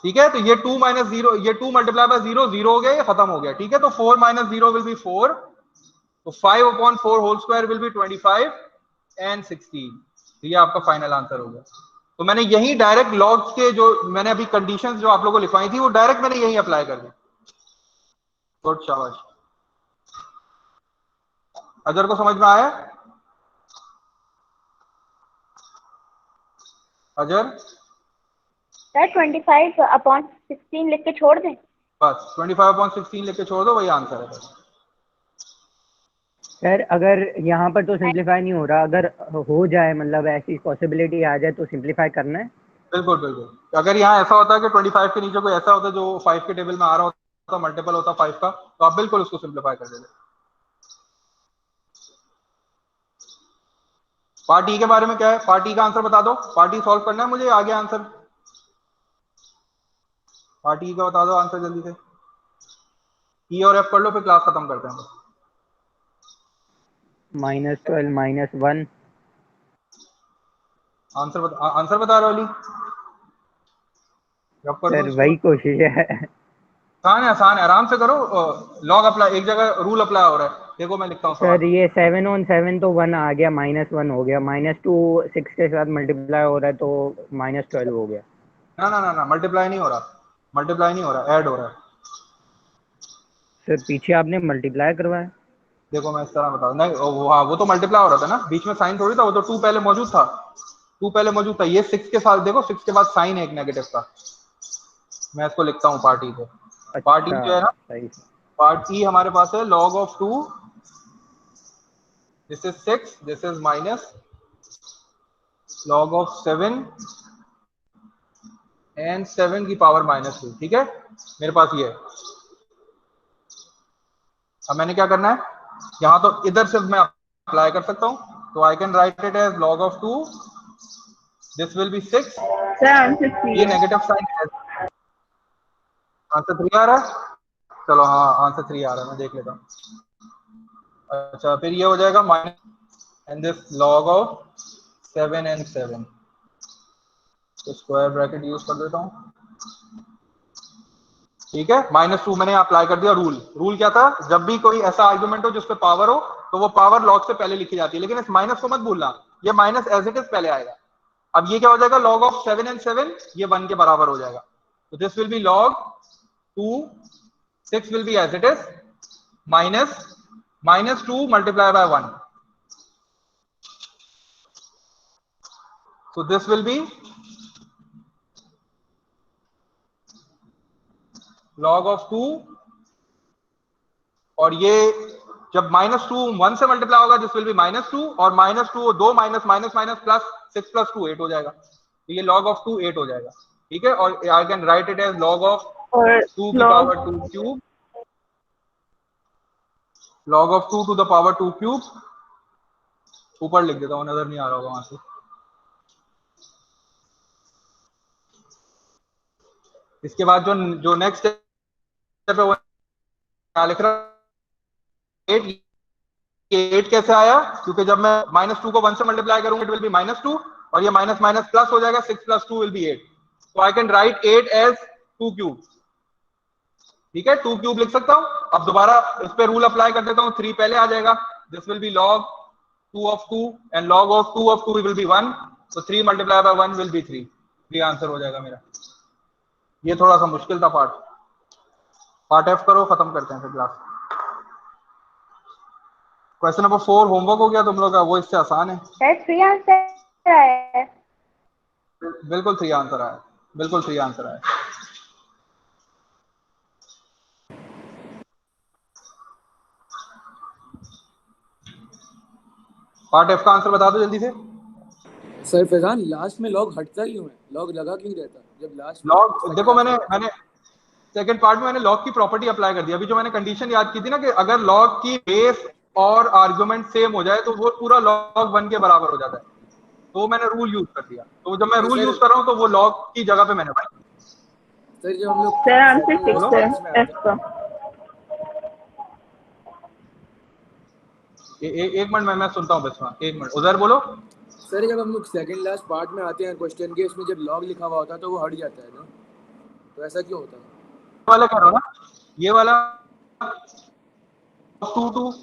ठीक है, तो ये 2 minus 0, ये 2 multiply by 0 0 हो गया, ये खत्म हो गया। ठीक है, तो 4 minus 0 will be 4, तो 5 upon 4 whole square will be 25 and 16। तो ये आपका फाइनल आंसर हो गया। तो मैंने यही डायरेक्ट लॉग्स के जो मैंने अभी कंडीशंस जो आप लोगों को लिखवाई थी वो डायरेक्ट मैंने यही अप्लाई कर दी। गुड, शाबाश। अजर को समझ में आया? अजर सर 25 अपॉन 16 लिख के छोड़ दें? बस 25 upon 16 लिख के छोड़ दो, वही आंसर है बस। सर अगर यहाँ पर तो सिंप्लीफाई नहीं हो रहा, अगर हो जाए मतलब ऐसी पॉसिबिलिटी आ जाए तो सिंप्लीफाई करना है। बिल्कुल बिल्कुल। अगर यहाँ ऐसा होता है कि 25 के नीचे कोई ऐसा होता है जो 5 के टेबल में आ रहा होता, मल्टीपल होता 5 का, तो आप बिल्कुल उसको सिंप्लीफाई कर देते। पार्ट ई के बारे में क्या है? पार्ट ई का आंसर बता दो। पार्ट ई सॉल्व करना है मुझे, आगे आंसर पार्ट ई का बता दो आंसर जल्दी से। ई और एफ कर लो, फिर क्लास खत्म करते हैं। -12 -1। आंसर बता रहे हो अली? सर वही कोशिश है। आसान है, आराम से करो। लॉग अप्लाई, एक जगह रूल अप्लाई हो रहा है, देखो मैं लिखता हूँ सर ये 7 on 7 तो 1 आ गया, -1 हो गया, -2 6 के साथ मल्टीप्लाई हो रहा है तो -12 हो गया। ना मल्टीप्लाई नहीं हो रहा, मल्टीप्लाई नहीं हो रहा, ऐड हो रहा है। सर पीछे आपने मल्टीप्लाई करवाया। देखो मैं इस तरह बताऊँ, नहीं वो तो मल्टीप्लाई हो रहा था ना, बीच में साइन थोड़ी था, वो तो 2 पहले मौजूद था, 2 पहले मौजूद था। ये 6 के साथ देखो, 6 के बाद साइन है एक नेगेटिव का। मैं इसको लिखता हूँ पार्ट ई को। पार्ट ई जो है ना, पार्ट ई हमारे पास है log of 2, this is 6, this is minus log of 7 and 7 की पावर -2। ठीक है, मेरे पास ये है। अब मैंने क्या करना है, यहाँ तो इधर से मैं अप्लाई कर सकता हूँ, तो I can write it as log of 2, this will be 6, ये नेगेटिव साइन है। आंसर 3 आ रहा है? चलो हाँ, आंसर 3 आ रहा है, मैं देख लेता हूँ। अच्छा, फिर ये हो जाएगा minus and this log of 7 and 7, तो स्क्वायर ब्रैकेट यूज कर देता हूँ। ठीक है, -2 मैंने अप्लाई कर दिया। रूल क्या था, जब भी कोई ऐसा आर्गुमेंट हो जिसपे पावर हो तो वो पावर लॉग से पहले लिखी जाती है, लेकिन इस माइनस को मत भूलना, ये माइनस एज इट इज पहले आएगा। अब ये क्या हो जाएगा, log of 7 and 7, ये 1 के बराबर हो जाएगा। तो this will B log 2, 6 will be as it is, minus 2 multiplied by 1. So this will be log of 2, और ये जब -2 1 से मल्टीप्लाई होगा, दिस विल बी -2, और -2 2 माइनस माइनस माइनस प्लस 6 + 2 8 हो जाएगा। तो ये log of 2 8 हो जाएगा। ठीक है, और I can write it as log of 2 की power 2 cube, log of 2 to the power 2 cube, ऊपर लिख देता हूँ, नजर नहीं आ रहा होगा वहां से। इसके बाद जो नेक्स्ट स्टेप है वो क्या लिख रहा है, 8 कैसे आया, क्योंकि जब मैं -2 को 1 से मल्टीप्लाई करूंगा, इट विल बी -2, और ये माइनस माइनस प्लस हो जाएगा, 6 + 2 विल बी 8। तो I can write 8 as 2 cube. ठीक है, 2 क्यूब लिख सकता हूं। अब दोबारा इस पे रूल अप्लाई कर देता हूं, 3 पहले आ जाएगा, this will B log 2 of 2, and log of 2 of 2 will be 1, तो 3 multiply by 1 will be 3। 3 answer हो जाएगा मेरा। ये थोड़ा सा मुश्किल था पार्ट एफ करो, खत्म करते हैं फिर क्लास। क्वेश्चन नंबर 4 होमवर्क हो गया तुम लोग का, वो इससे आसान है। सर 3 आंसर आया। बिल्कुल 3 आंसर आया, बिल्कुल 3 आंसर आया। पार्ट एफ का आंसर बता दो जल्दी से। सर फैजान लास्ट में लॉग हटता क्यों है? लॉग लगा क्यों रहता जब लास्ट लॉग देखो, मैंने सेकंड पार्ट में मैंने लॉग की प्रॉपर्टी अप्लाई कर दी। अभी जो मैंने कंडीशन याद की थी ना कि अगर लॉग की बेस और आर्गुमेंट सेम हो जाए तो वो पूरा लॉग 1 के बराबर हो जाता है, तो मैंने रूल यूज कर दिया। तो जब मैं रूल यूज कर रहा हूँ तो वो लॉग की जगह पे मैंने बनाया। सर जब हम लोग सर आंसर second last 6 है class में आए एफ थे- का। एक मिनट मैं सुनता हूँ बस। एक मिनट उधर बोलो। सर जब हम लोग सेकंड लास्ट पार्ट में आते हैं क्वेश्चन के, इसमें जब लॉग लिखा हुआ होता है तो वो हट जाता है ना, तो ऐसा क्यों होता है? वाला कह रहा हूँ ना, ये वाला 2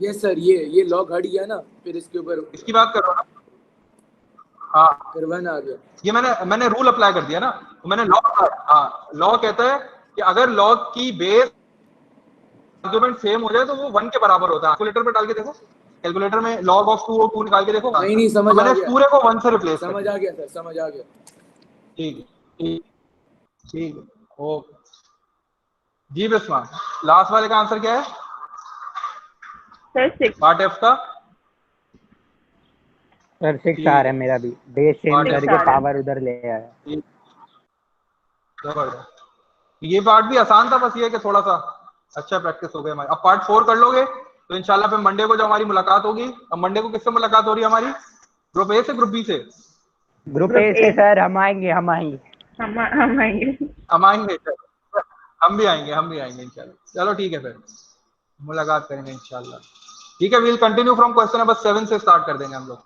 यस सर, ये लॉग हट गया ना, फिर इसके ऊपर इसकी बात कर रहा हूँ ना। हाँ, फिर 1 आ गया। ये मैंने रूल अप्लाई कर दिया ना, तो मैंने लॉ कहता है कि अगर लॉग की बेस आर्गुमेंट सेम हो जाए तो वो 1 के बराबर होता है। कैलकुलेटर पे डाल के देखो, कैलकुलेटर में log of 2 और 2 निकाल के देखो। नहीं समझ तो मैंने आ इस गया, पूरे को 1 से रिप्लेस कर समझ दिया। आ गया सर, समझ आ गया। ठीक है, ठीक है, ओके जी। बिस्मा, लास्ट वाले का आंसर क्या है? सर 6। पार्ट एफ का सर 6 आ रहा है मेरा भी, बेस चेंज Part F करके पावर उधर ले आया। जबरदस्त। ये पार्ट भी आसान था, बस ये है कि थोड़ा सा अच्छा प्रैक्टिस हो गया हमारी। अब पार्ट 4 कर लोगे तो इंशाल्लाह फिर मंडे को जो हमारी मुलाकात होगी। अब मंडे को किससे मुलाकात हो रही है हमारी? ग्रुप ए से, ग्रुप बी से? ग्रुप ए से सर। हम आएंगे हम आएंगे। हम आएंगे, हम भी आएंगे इंशाल्लाह। चलो ठीक है, फिर मुलाकात करेंगे इंशाल्लाह। ठीक है, we'll continue from question number 7 से स्टार्ट कर देंगे हम लोग।